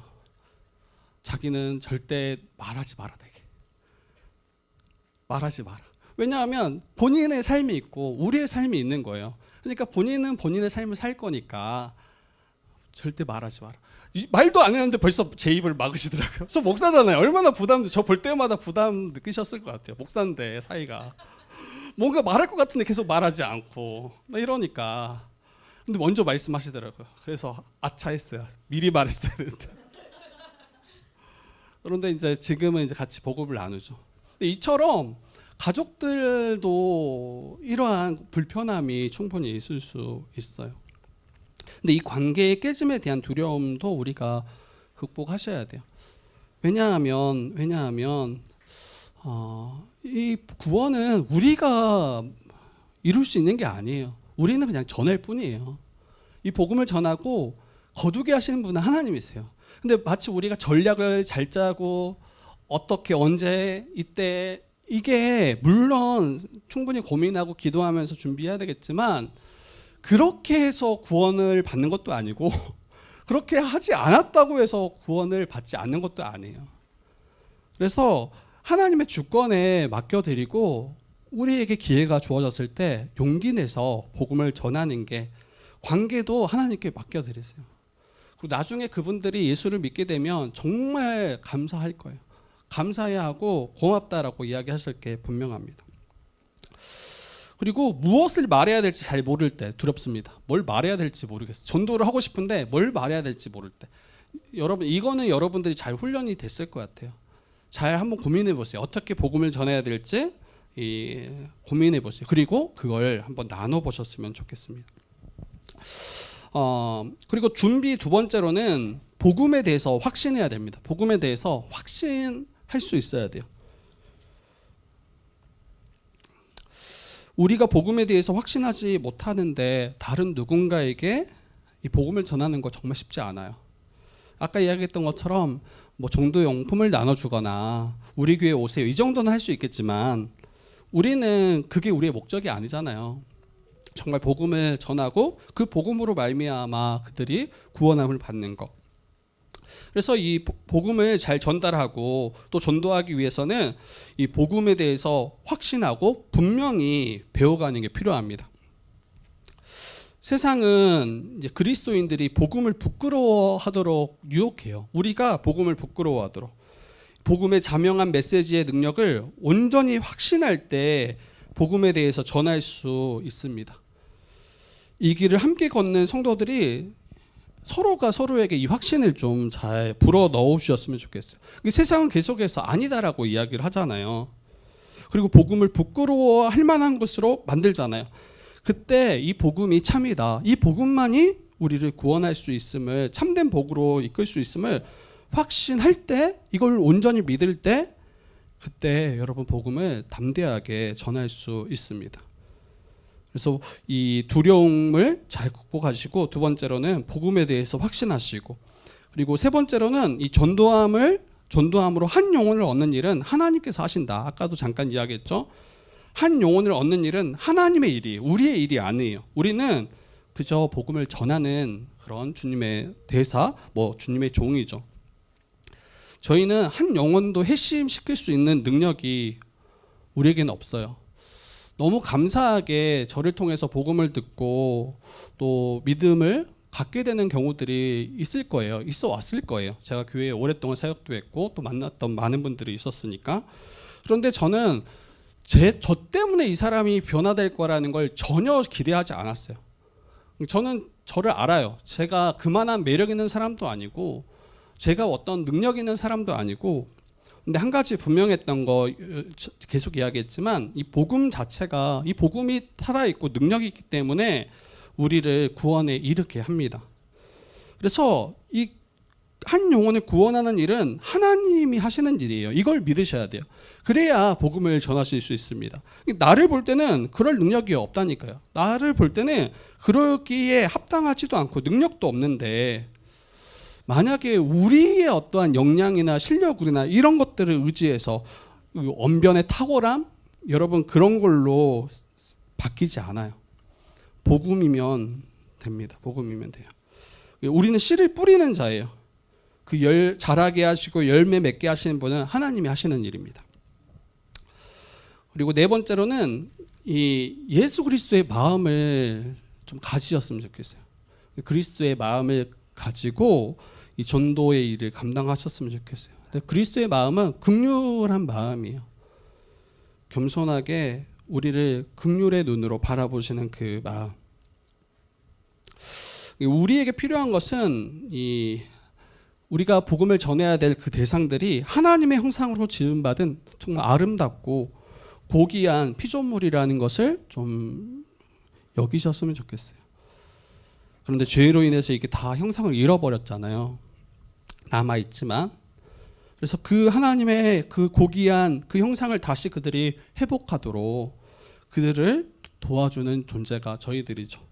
자기는 절대 말하지 마라 되게. 말하지 마라. 왜냐하면 본인의 삶이 있고 우리의 삶이 있는 거예요. 그러니까 본인은 본인의 삶을 살 거니까 절대 말하지 마라. 말도 안 했는데 벌써 제 입을 막으시더라고요. 저 목사잖아요. 얼마나 부담, 저 볼 때마다 부담 느끼셨을 것 같아요. 목사인데 사이가 뭔가 말할 것 같은데 계속 말하지 않고 이러니까. 근데 먼저 말씀하시더라고요. 그래서 아차 했어요. 미리 말했어야 되는데. 그런데 이제 지금은 이제 같이 복음을 나누죠. 근데 이처럼 가족들도 이러한 불편함이 충분히 있을 수 있어요. 근데 이 관계의 깨짐에 대한 두려움도 우리가 극복하셔야 돼요. 왜냐하면 이 구원은 우리가 이룰 수 있는 게 아니에요. 우리는 그냥 전할 뿐이에요. 이 복음을 전하고 거두게 하시는 분은 하나님이세요. 근데 마치 우리가 전략을 잘 짜고 어떻게 언제 이때, 이게 물론 충분히 고민하고 기도하면서 준비해야 되겠지만 그렇게 해서 구원을 받는 것도 아니고 그렇게 하지 않았다고 해서 구원을 받지 않는 것도 아니에요. 그래서 하나님의 주권에 맡겨드리고 우리에게 기회가 주어졌을 때 용기 내서 복음을 전하는 게, 관계도 하나님께 맡겨드리세요. 그리고 나중에 그분들이 예수를 믿게 되면 정말 감사할 거예요. 감사해야 하고 고맙다라고 이야기하실 게 분명합니다. 그리고 무엇을 말해야 될지 잘 모를 때 두렵습니다. 뭘 말해야 될지 모르겠어요. 전도를 하고 싶은데 뭘 말해야 될지 모를 때. 여러분, 이거는 여러분들이 잘 훈련이 됐을 것 같아요. 잘 한번 고민해 보세요. 어떻게 복음을 전해야 될지 고민해 보세요. 그리고 그걸 한번 나눠 보셨으면 좋겠습니다. 그리고 준비 두 번째로는 복음에 대해서 확신해야 됩니다. 복음에 대해서 확신할 수 있어야 돼요. 우리가 복음에 대해서 확신하지 못하는데 다른 누군가에게 이 복음을 전하는 거 정말 쉽지 않아요. 아까 이야기했던 것처럼 뭐 종도 용품을 나눠주거나 우리 교회 오세요, 이 정도는 할 수 있겠지만 우리는 그게 우리의 목적이 아니잖아요. 정말 복음을 전하고 그 복음으로 말미암아 그들이 구원함을 받는 것. 그래서 이 복음을 잘 전달하고 또 전도하기 위해서는 이 복음에 대해서 확신하고 분명히 배워가는 게 필요합니다. 세상은 이제 그리스도인들이 복음을 부끄러워하도록 유혹해요. 우리가 복음을 부끄러워하도록. 복음의 자명한 메시지의 능력을 온전히 확신할 때 복음에 대해서 전할 수 있습니다. 이 길을 함께 걷는 성도들이 서로가 서로에게 이 확신을 좀 잘 불어 넣으셨으면 좋겠어요. 세상은 계속해서 아니다라고 이야기를 하잖아요. 그리고 복음을 부끄러워할 만한 것으로 만들잖아요. 그때 이 복음이 참이다, 이 복음만이 우리를 구원할 수 있음을, 참된 복으로 이끌 수 있음을 확신할 때, 이걸 온전히 믿을 때, 그때 여러분 복음을 담대하게 전할 수 있습니다. 그래서 이 두려움을 잘 극복하시고, 두 번째로는 복음에 대해서 확신하시고, 그리고 세 번째로는 이 전도함으로 한 영혼을 얻는 일은 하나님께서 하신다. 아까도 잠깐 이야기했죠. 한 영혼을 얻는 일은 하나님의 일이에요. 우리의 일이 아니에요. 우리는 그저 복음을 전하는 그런 주님의 대사, 주님의 종이죠. 저희는 한 영혼도 회심시킬 수 있는 능력이 우리에게는 없어요. 너무 감사하게 저를 통해서 복음을 듣고 또 믿음을 갖게 되는 경우들이 있을 거예요. 있어 왔을 거예요. 제가 교회에 오랫동안 사역도 했고 또 만났던 많은 분들이 있었으니까. 그런데 저는 저 때문에 이 사람이 변화될 거라는 걸 전혀 기대하지 않았어요. 저는 저를 알아요. 제가 그만한 매력 있는 사람도 아니고 제가 어떤 능력 있는 사람도 아니고, 근데 한 가지 분명했던 거 계속 이야기했지만 이 복음 자체가, 이 복음이 살아있고 능력이 있기 때문에 우리를 구원에 이르게 합니다. 그래서 이 한 영혼을 구원하는 일은 하나님이 하시는 일이에요. 이걸 믿으셔야 돼요. 그래야 복음을 전하실 수 있습니다. 나를 볼 때는 그럴 능력이 없다니까요. 나를 볼 때는 그러기에 합당하지도 않고 능력도 없는데, 만약에 우리의 어떠한 역량이나 실력이나 이런 것들을 의지해서 언변의 탁월함, 여러분 그런 걸로 바뀌지 않아요. 복음이면 됩니다. 복음이면 돼요. 우리는 씨를 뿌리는 자예요. 그 열 자라게 하시고 열매 맺게 하시는 분은 하나님이 하시는 일입니다. 그리고 네 번째로는 이 예수 그리스도의 마음을 좀 가지셨으면 좋겠어요. 그리스도의 마음을 가지고 이 전도의 일을 감당하셨으면 좋겠어요. 그리스도의 마음은 긍휼한 마음이에요. 겸손하게 우리를 긍휼의 눈으로 바라보시는 그 마음. 우리에게 필요한 것은 우리가 복음을 전해야 될 그 대상들이 하나님의 형상으로 지음받은 정말 아름답고 고귀한 피조물이라는 것을 좀 여기셨으면 좋겠어요. 그런데 죄로 인해서 이게 다 형상을 잃어버렸잖아요. 남아있지만. 그래서 그 하나님의 그 고귀한 그 형상을 다시 그들이 회복하도록 그들을 도와주는 존재가 저희들이죠.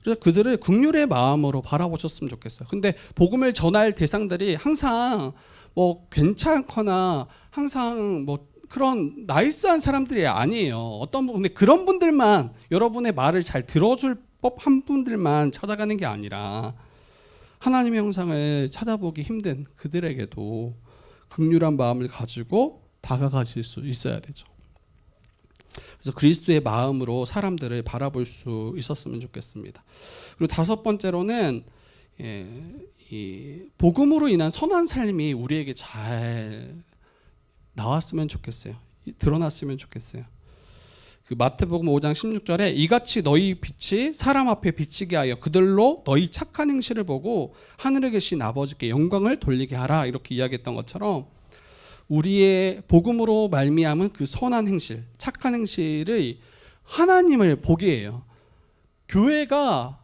그래서 그들을 긍휼의 마음으로 바라보셨으면 좋겠어요. 근데 복음을 전할 대상들이 항상 뭐 괜찮거나 항상 뭐 그런 나이스한 사람들이 아니에요. 어떤 분, 근데 그런 분들만, 여러분의 말을 잘 들어줄 법한 분들만 찾아가는 게 아니라 하나님의 형상을 찾아보기 힘든 그들에게도 긍휼한 마음을 가지고 다가가실 수 있어야 되죠. 그래서 그리스도의 마음으로 사람들을 바라볼 수 있었으면 좋겠습니다. 그리고 다섯 번째로는 이 복음으로 인한 선한 삶이 우리에게 잘 나왔으면 좋겠어요. 드러났으면 좋겠어요. 그 마태복음 5장 16절에 이같이 너희 빛이 사람 앞에 비치게 하여 그들로 너희 착한 행실을 보고 하늘에 계신 아버지께 영광을 돌리게 하라, 이렇게 이야기했던 것처럼 우리의 복음으로 말미암은 그 선한 행실, 착한 행실의 하나님을 보게 해요. 교회가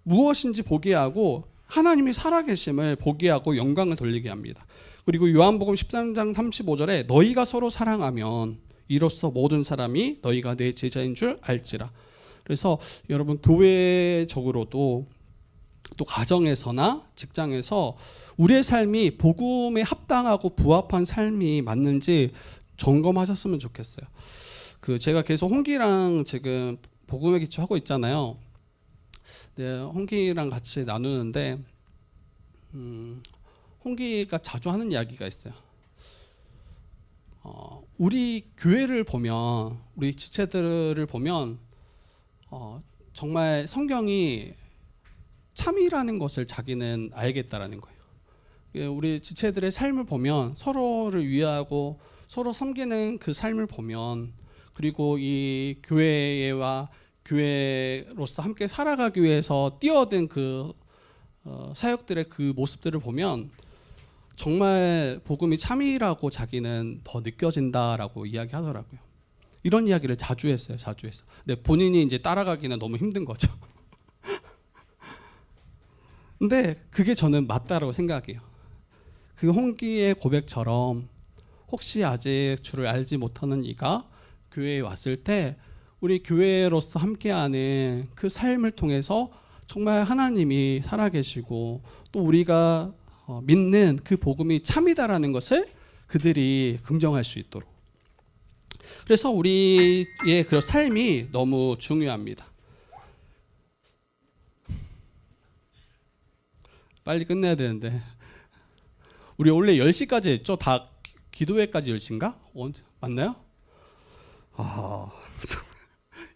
무엇인지 보게 하고 하나님이 살아계심을 보게 하고 영광을 돌리게 합니다. 그리고 요한복음 13장 35절에 너희가 서로 사랑하면 이로써 모든 사람이 너희가 내 제자인 줄 알지라. 그래서 여러분 교회적으로도 또 가정에서나 직장에서 우리의 삶이 복음에 합당하고 부합한 삶이 맞는지 점검하셨으면 좋겠어요. 제가 계속 홍기랑 지금 복음의 기초 하고 있잖아요. 네, 홍기랑 같이 나누는데 홍기가 자주 하는 이야기가 있어요. 우리 교회를 보면, 우리 지체들을 보면 정말 성경이 참이라는 것을 자기는 알겠다라는 거예요. 우리 지체들의 삶을 보면 서로를 위하고 서로 섬기는 그 삶을 보면, 그리고 이 교회와 교회로서 함께 살아가기 위해서 뛰어든 그 사역들의 그 모습들을 보면 정말 복음이 참이라고 자기는 더 느껴진다라고 이야기하더라고요. 이런 이야기를 자주 했어요. 근데 본인이 이제 따라가기는 너무 힘든 거죠. 근데 그게 저는 맞다라고 생각해요. 그 홍기의 고백처럼 혹시 아직 주를 알지 못하는 이가 교회에 왔을 때 우리 교회로서 함께하는 그 삶을 통해서 정말 하나님이 살아계시고 또 우리가 믿는 그 복음이 참이다라는 것을 그들이 긍정할 수 있도록. 그래서 우리의 그 삶이 너무 중요합니다. 빨리 끝내야 되는데 우리 원래 10시까지 했죠? 다 기도회까지 10시인가? 맞나요?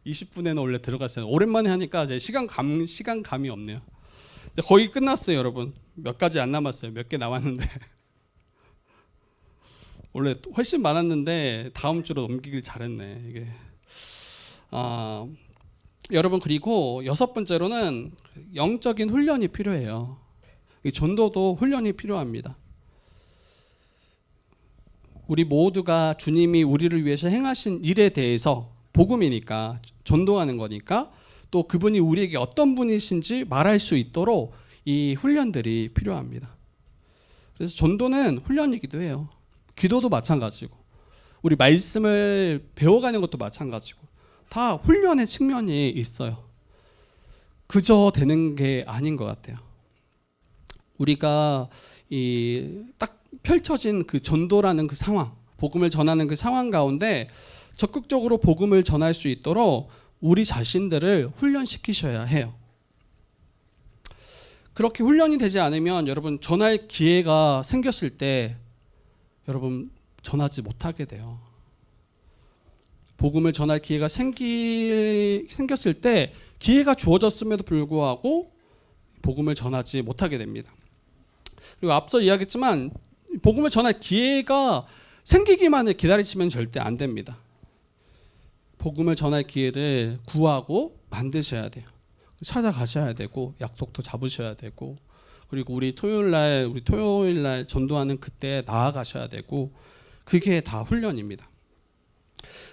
20분에는 원래 들어갔어요. 오랜만에 하니까 이제 시간감이 없네요. 거의 끝났어요, 여러분. 몇 가지 안 남았어요. 몇 개 남았는데 원래 훨씬 많았는데 다음 주로 넘기길 잘했네 이게. 여러분, 그리고 여섯 번째로는 영적인 훈련이 필요해요. 전도도 훈련이 필요합니다. 우리 모두가 주님이 우리를 위해서 행하신 일에 대해서, 복음이니까 전도하는 거니까, 또 그분이 우리에게 어떤 분이신지 말할 수 있도록 이 훈련들이 필요합니다. 그래서 전도는 훈련이기도 해요. 기도도 마찬가지고, 우리 말씀을 배워가는 것도 마찬가지고, 다 훈련의 측면이 있어요. 그저 되는 게 아닌 것 같아요. 우리가 딱 펼쳐진 그 전도라는 그 상황, 복음을 전하는 그 상황 가운데 적극적으로 복음을 전할 수 있도록 우리 자신들을 훈련시키셔야 해요. 그렇게 훈련이 되지 않으면 여러분, 전할 기회가 생겼을 때 여러분 전하지 못하게 돼요. 복음을 전할 기회가 생겼을 때 기회가 주어졌음에도 불구하고 복음을 전하지 못하게 됩니다. 그리고 앞서 이야기했지만 복음을 전할 기회가 생기기만을 기다리시면 절대 안 됩니다. 복음을 전할 기회를 구하고 만드셔야 돼요. 찾아가셔야 되고, 약속도 잡으셔야 되고, 그리고 우리 토요일 날 전도하는 그때 나아가셔야 되고, 그게 다 훈련입니다.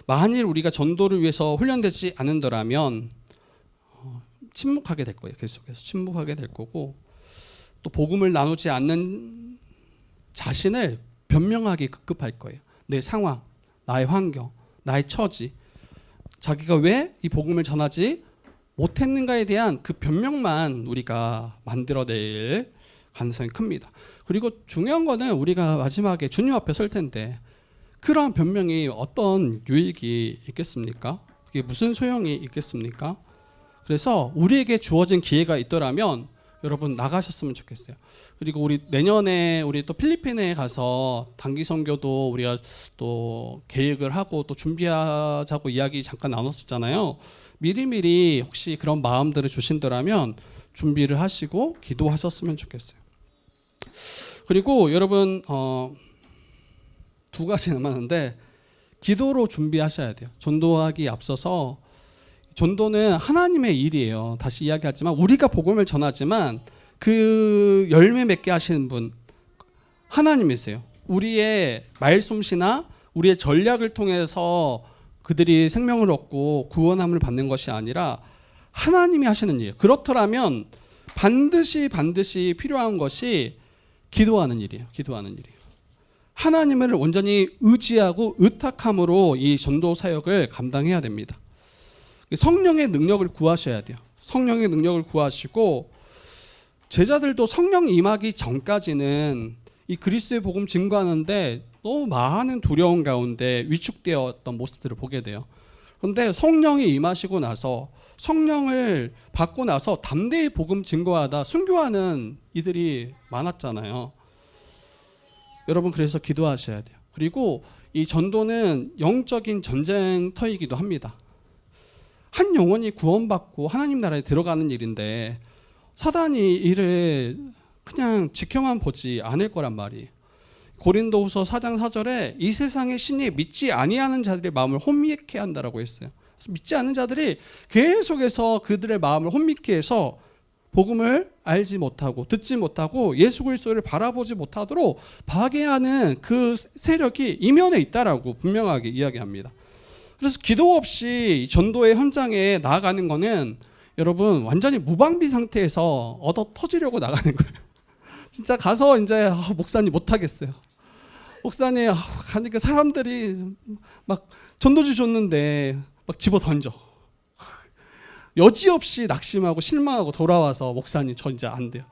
만일 우리가 전도를 위해서 훈련되지 않는다면 침묵하게 될 거예요. 계속해서 침묵하게 될 거고, 또 복음을 나누지 않는 자신을 변명하기 급급할 거예요. 내 상황, 나의 환경, 나의 처지, 자기가 왜 이 복음을 전하지 못했는가에 대한 그 변명만 우리가 만들어낼 가능성이 큽니다. 그리고 중요한 거는 우리가 마지막에 주님 앞에 설 텐데 그러한 변명이 어떤 유익이 있겠습니까? 그게 무슨 소용이 있겠습니까? 그래서 우리에게 주어진 기회가 있더라면 여러분 나가셨으면 좋겠어요. 그리고 우리 내년에 우리 또 필리핀에 가서 단기 선교도 우리가 또 계획을 하고 또 준비하자고 이야기 잠깐 나눴었잖아요. 미리미리 혹시 그런 마음들을 주신다면 준비를 하시고 기도하셨으면 좋겠어요. 그리고 여러분 두 가지 남았는데, 기도로 준비하셔야 돼요. 전도하기 앞서서, 전도는 하나님의 일이에요. 다시 이야기하지만 우리가 복음을 전하지만 그 열매 맺게 하시는 분 하나님이세요. 우리의 말솜씨나 우리의 전략을 통해서 그들이 생명을 얻고 구원함을 받는 것이 아니라 하나님이 하시는 일이에요. 그렇더라면 반드시 필요한 것이 기도하는 일이에요. 하나님을 온전히 의지하고 의탁함으로 이 전도 사역을 감당해야 됩니다. 성령의 능력을 구하셔야 돼요. 성령의 능력을 구하시고, 제자들도 성령 임하기 전까지는 이 그리스도의 복음 증거하는데 너무 많은 두려움 가운데 위축되었던 모습들을 보게 돼요. 그런데 성령이 임하시고 나서, 성령을 받고 나서 담대히 복음 증거하다 순교하는 이들이 많았잖아요. 여러분, 그래서 기도하셔야 돼요. 그리고 이 전도는 영적인 전쟁터이기도 합니다. 한 영혼이 구원받고 하나님 나라에 들어가는 일인데 사단이 이를 그냥 지켜만 보지 않을 거란 말이에요. 고린도후서 4장 4절에 이 세상의 신이 믿지 아니하는 자들의 마음을 혼미케 한다라고 했어요. 그래서 믿지 않는 자들이 계속해서 그들의 마음을 혼미케 해서 복음을 알지 못하고 듣지 못하고 예수 그리스도를 바라보지 못하도록 파괴하는 그 세력이 이면에 있다라고 분명하게 이야기합니다. 그래서 기도 없이 전도의 현장에 나아가는 거는 여러분 완전히 무방비 상태에서 얻어 터지려고 나가는 거예요. 진짜 가서 이제 목사님 못하겠어요. 목사님 가니까 사람들이 막 전도지 줬는데 막 집어 던져. 여지없이 낙심하고 실망하고 돌아와서 목사님 저 이제 안 돼요.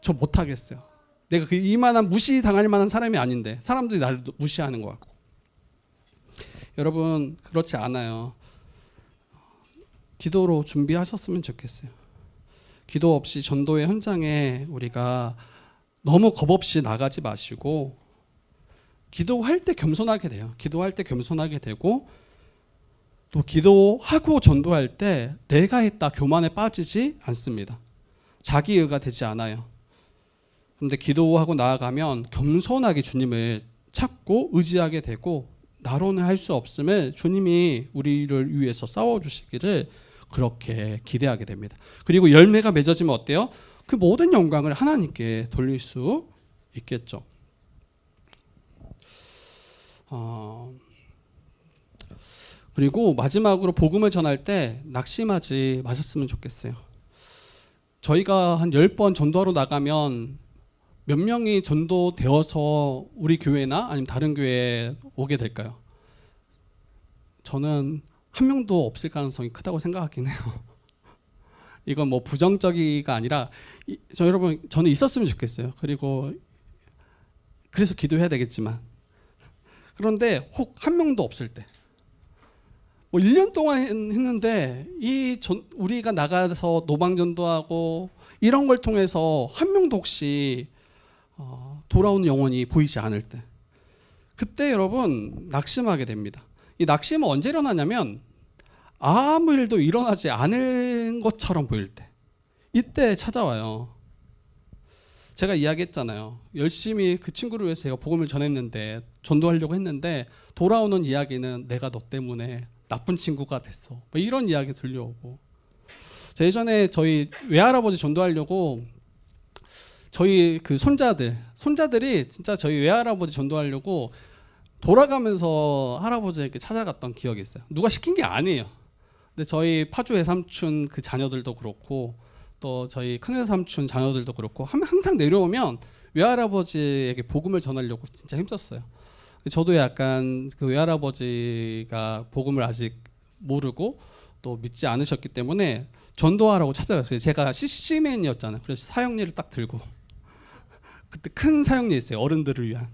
저 못하겠어요. 내가 그 이만한 무시당할 만한 사람이 아닌데 사람들이 나를 무시하는 것 같고. 여러분 그렇지 않아요. 기도로 준비하셨으면 좋겠어요. 기도 없이 전도의 현장에 우리가 너무 겁 없이 나가지 마시고 기도할 때 겸손하게 돼요. 기도할 때 겸손하게 되고 또 기도하고 전도할 때 내가 했다 교만에 빠지지 않습니다. 자기의가 되지 않아요. 그런데 기도하고 나아가면 겸손하게 주님을 찾고 의지하게 되고 나로는 할 수 없음을 주님이 우리를 위해서 싸워주시기를 그렇게 기대하게 됩니다. 그리고 열매가 맺어지면 어때요? 그 모든 영광을 하나님께 돌릴 수 있겠죠. 그리고 마지막으로 복음을 전할 때 낙심하지 마셨으면 좋겠어요. 저희가 한 10번 전도하러 나가면 몇 명이 전도되어서 우리 교회나 아니면 다른 교회에 오게 될까요? 저는 한 명도 없을 가능성이 크다고 생각하긴 해요. 이건 뭐 부정적이가 아니라 여러분 저는 있었으면 좋겠어요. 그리고 그래서 기도해야 되겠지만 그런데 혹 한 명도 없을 때 뭐 1년 동안 했는데 우리가 나가서 노방전도하고 이런 걸 통해서 한 명도 혹시 돌아오는 영혼이 보이지 않을 때 그때 여러분 낙심하게 됩니다. 이 낙심은 언제 일어나냐면 아무 일도 일어나지 않은 것처럼 보일 때 이때 찾아와요. 제가 이야기했잖아요. 열심히 그 친구를 위해서 제가 복음을 전했는데 전도하려고 했는데 돌아오는 이야기는 내가 너 때문에 나쁜 친구가 됐어. 뭐 이런 이야기 들려오고 제가 예전에 저희 외할아버지 전도하려고 저희 그 손자들이 진짜 저희 외할아버지 전도하려고 돌아가면서 할아버지에게 찾아갔던 기억이 있어요. 누가 시킨 게 아니에요. 근데 저희 파주 외삼촌 그 자녀들도 그렇고 또 저희 큰 외삼촌 자녀들도 그렇고 항상 내려오면 외할아버지에게 복음을 전하려고 진짜 힘썼어요. 저도 약간 그 외할아버지가 복음을 아직 모르고 또 믿지 않으셨기 때문에 전도하라고 찾아갔어요. 제가 CC맨이었잖아요. 그래서 사형리를 딱 들고 그때 큰 사형리 있어요. 어른들을 위한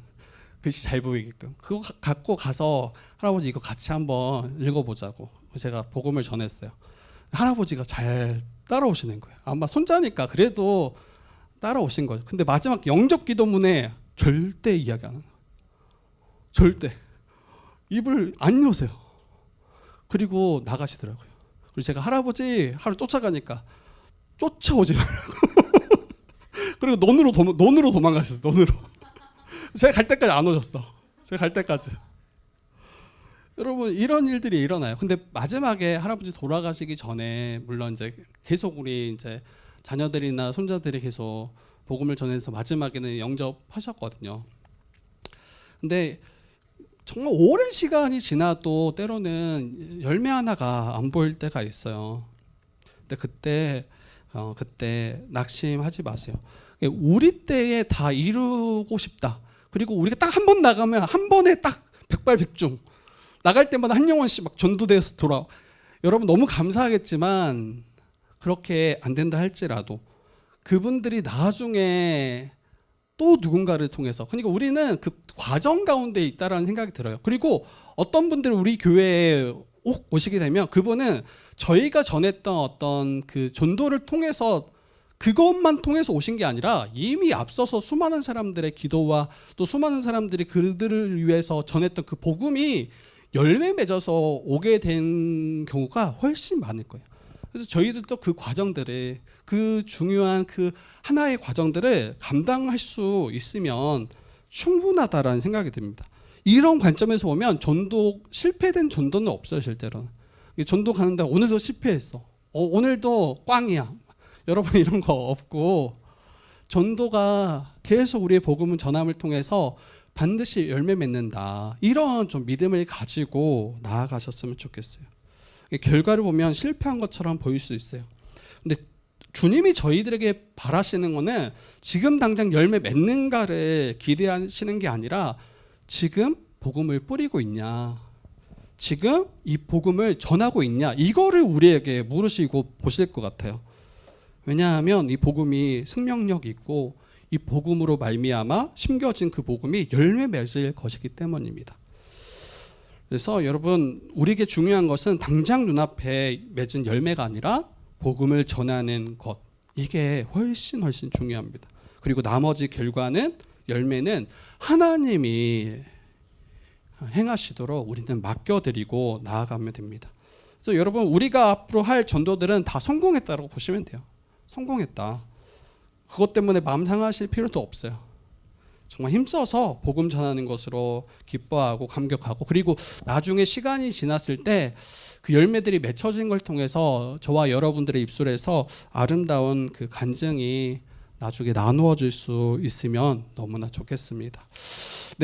글씨 잘 보이게끔 그거 갖고 가서 할아버지 이거 같이 한번 읽어보자고 제가 복음을 전했어요. 할아버지가 잘 따라오시는 거예요. 아마 손자니까 그래도 따라오신 거죠. 근데 마지막 영접 기도문에 절대 이야기 안 해요. 절대 입을 안 여세요. 그리고 나가시더라고요. 그리고 제가 할아버지 하루 쫓아가니까 쫓아오지 말라고. 그리고 논으로 도망가셨어요. 논으로. 제가 갈 때까지 안 오셨어. 제가 갈 때까지. 여러분 이런 일들이 일어나요. 근데 마지막에 할아버지 돌아가시기 전에 물론 이제 계속 우리 이제 자녀들이나 손자들이 계속 복음을 전해서 마지막에는 영접하셨거든요. 근데 정말 오랜 시간이 지나도 때로는 열매 하나가 안 보일 때가 있어요. 근데 그때 낙심하지 마세요. 우리 때에 다 이루고 싶다. 그리고 우리가 딱 한 번 나가면 한 번에 딱 백발백중 나갈 때마다 한 영혼씩 막 전도돼서 돌아와. 여러분 너무 감사하겠지만 그렇게 안 된다 할지라도 그분들이 나중에 또 누군가를 통해서 그러니까 우리는 그 과정 가운데 있다라는 생각이 들어요. 그리고 어떤 분들은 우리 교회에 꼭 오시게 되면 그분은 저희가 전했던 어떤 그 전도를 통해서 그것만 통해서 오신 게 아니라 이미 앞서서 수많은 사람들의 기도와 또 수많은 사람들이 그들을 위해서 전했던 그 복음이 열매 맺어서 오게 된 경우가 훨씬 많을 거예요. 그래서 저희들도 그 과정들을 그 중요한 그 하나의 과정들을 감당할 수 있으면 충분하다라는 생각이 듭니다. 이런 관점에서 보면 실패된 전도는 없어요. 실제로는 전도 가는데 오늘도 실패했어. 오늘도 꽝이야. 여러분 이런 거 없고 전도가 계속 우리의 복음은 전함을 통해서 반드시 열매 맺는다. 이런 좀 믿음을 가지고 나아가셨으면 좋겠어요. 결과를 보면 실패한 것처럼 보일 수 있어요. 근데 주님이 저희들에게 바라시는 거는 지금 당장 열매 맺는가를 기대하시는 게 아니라 지금 복음을 뿌리고 있냐, 지금 이 복음을 전하고 있냐, 이거를 우리에게 물으시고 보실 것 같아요. 왜냐하면 이 복음이 생명력이 있고 이 복음으로 말미암아 심겨진 그 복음이 열매 맺을 것이기 때문입니다. 그래서 여러분 우리에게 중요한 것은 당장 눈앞에 맺은 열매가 아니라 복음을 전하는 것, 이게 훨씬 중요합니다. 그리고 나머지 결과는 열매는 하나님이 행하시도록 우리는 맡겨드리고 나아가면 됩니다. 그래서 여러분 우리가 앞으로 할 전도들은 다 성공했다고 보시면 돼요. 성공했다. 그것 때문에 마음 상하실 필요도 없어요. 정말 힘써서 복음 전하는 것으로 기뻐하고 감격하고, 그리고 나중에 시간이 지났을 때 그 열매들이 맺혀진 걸 통해서 저와 여러분들의 입술에서 아름다운 그 간증이 나중에 나누어질 수 있으면 너무나 좋겠습니다.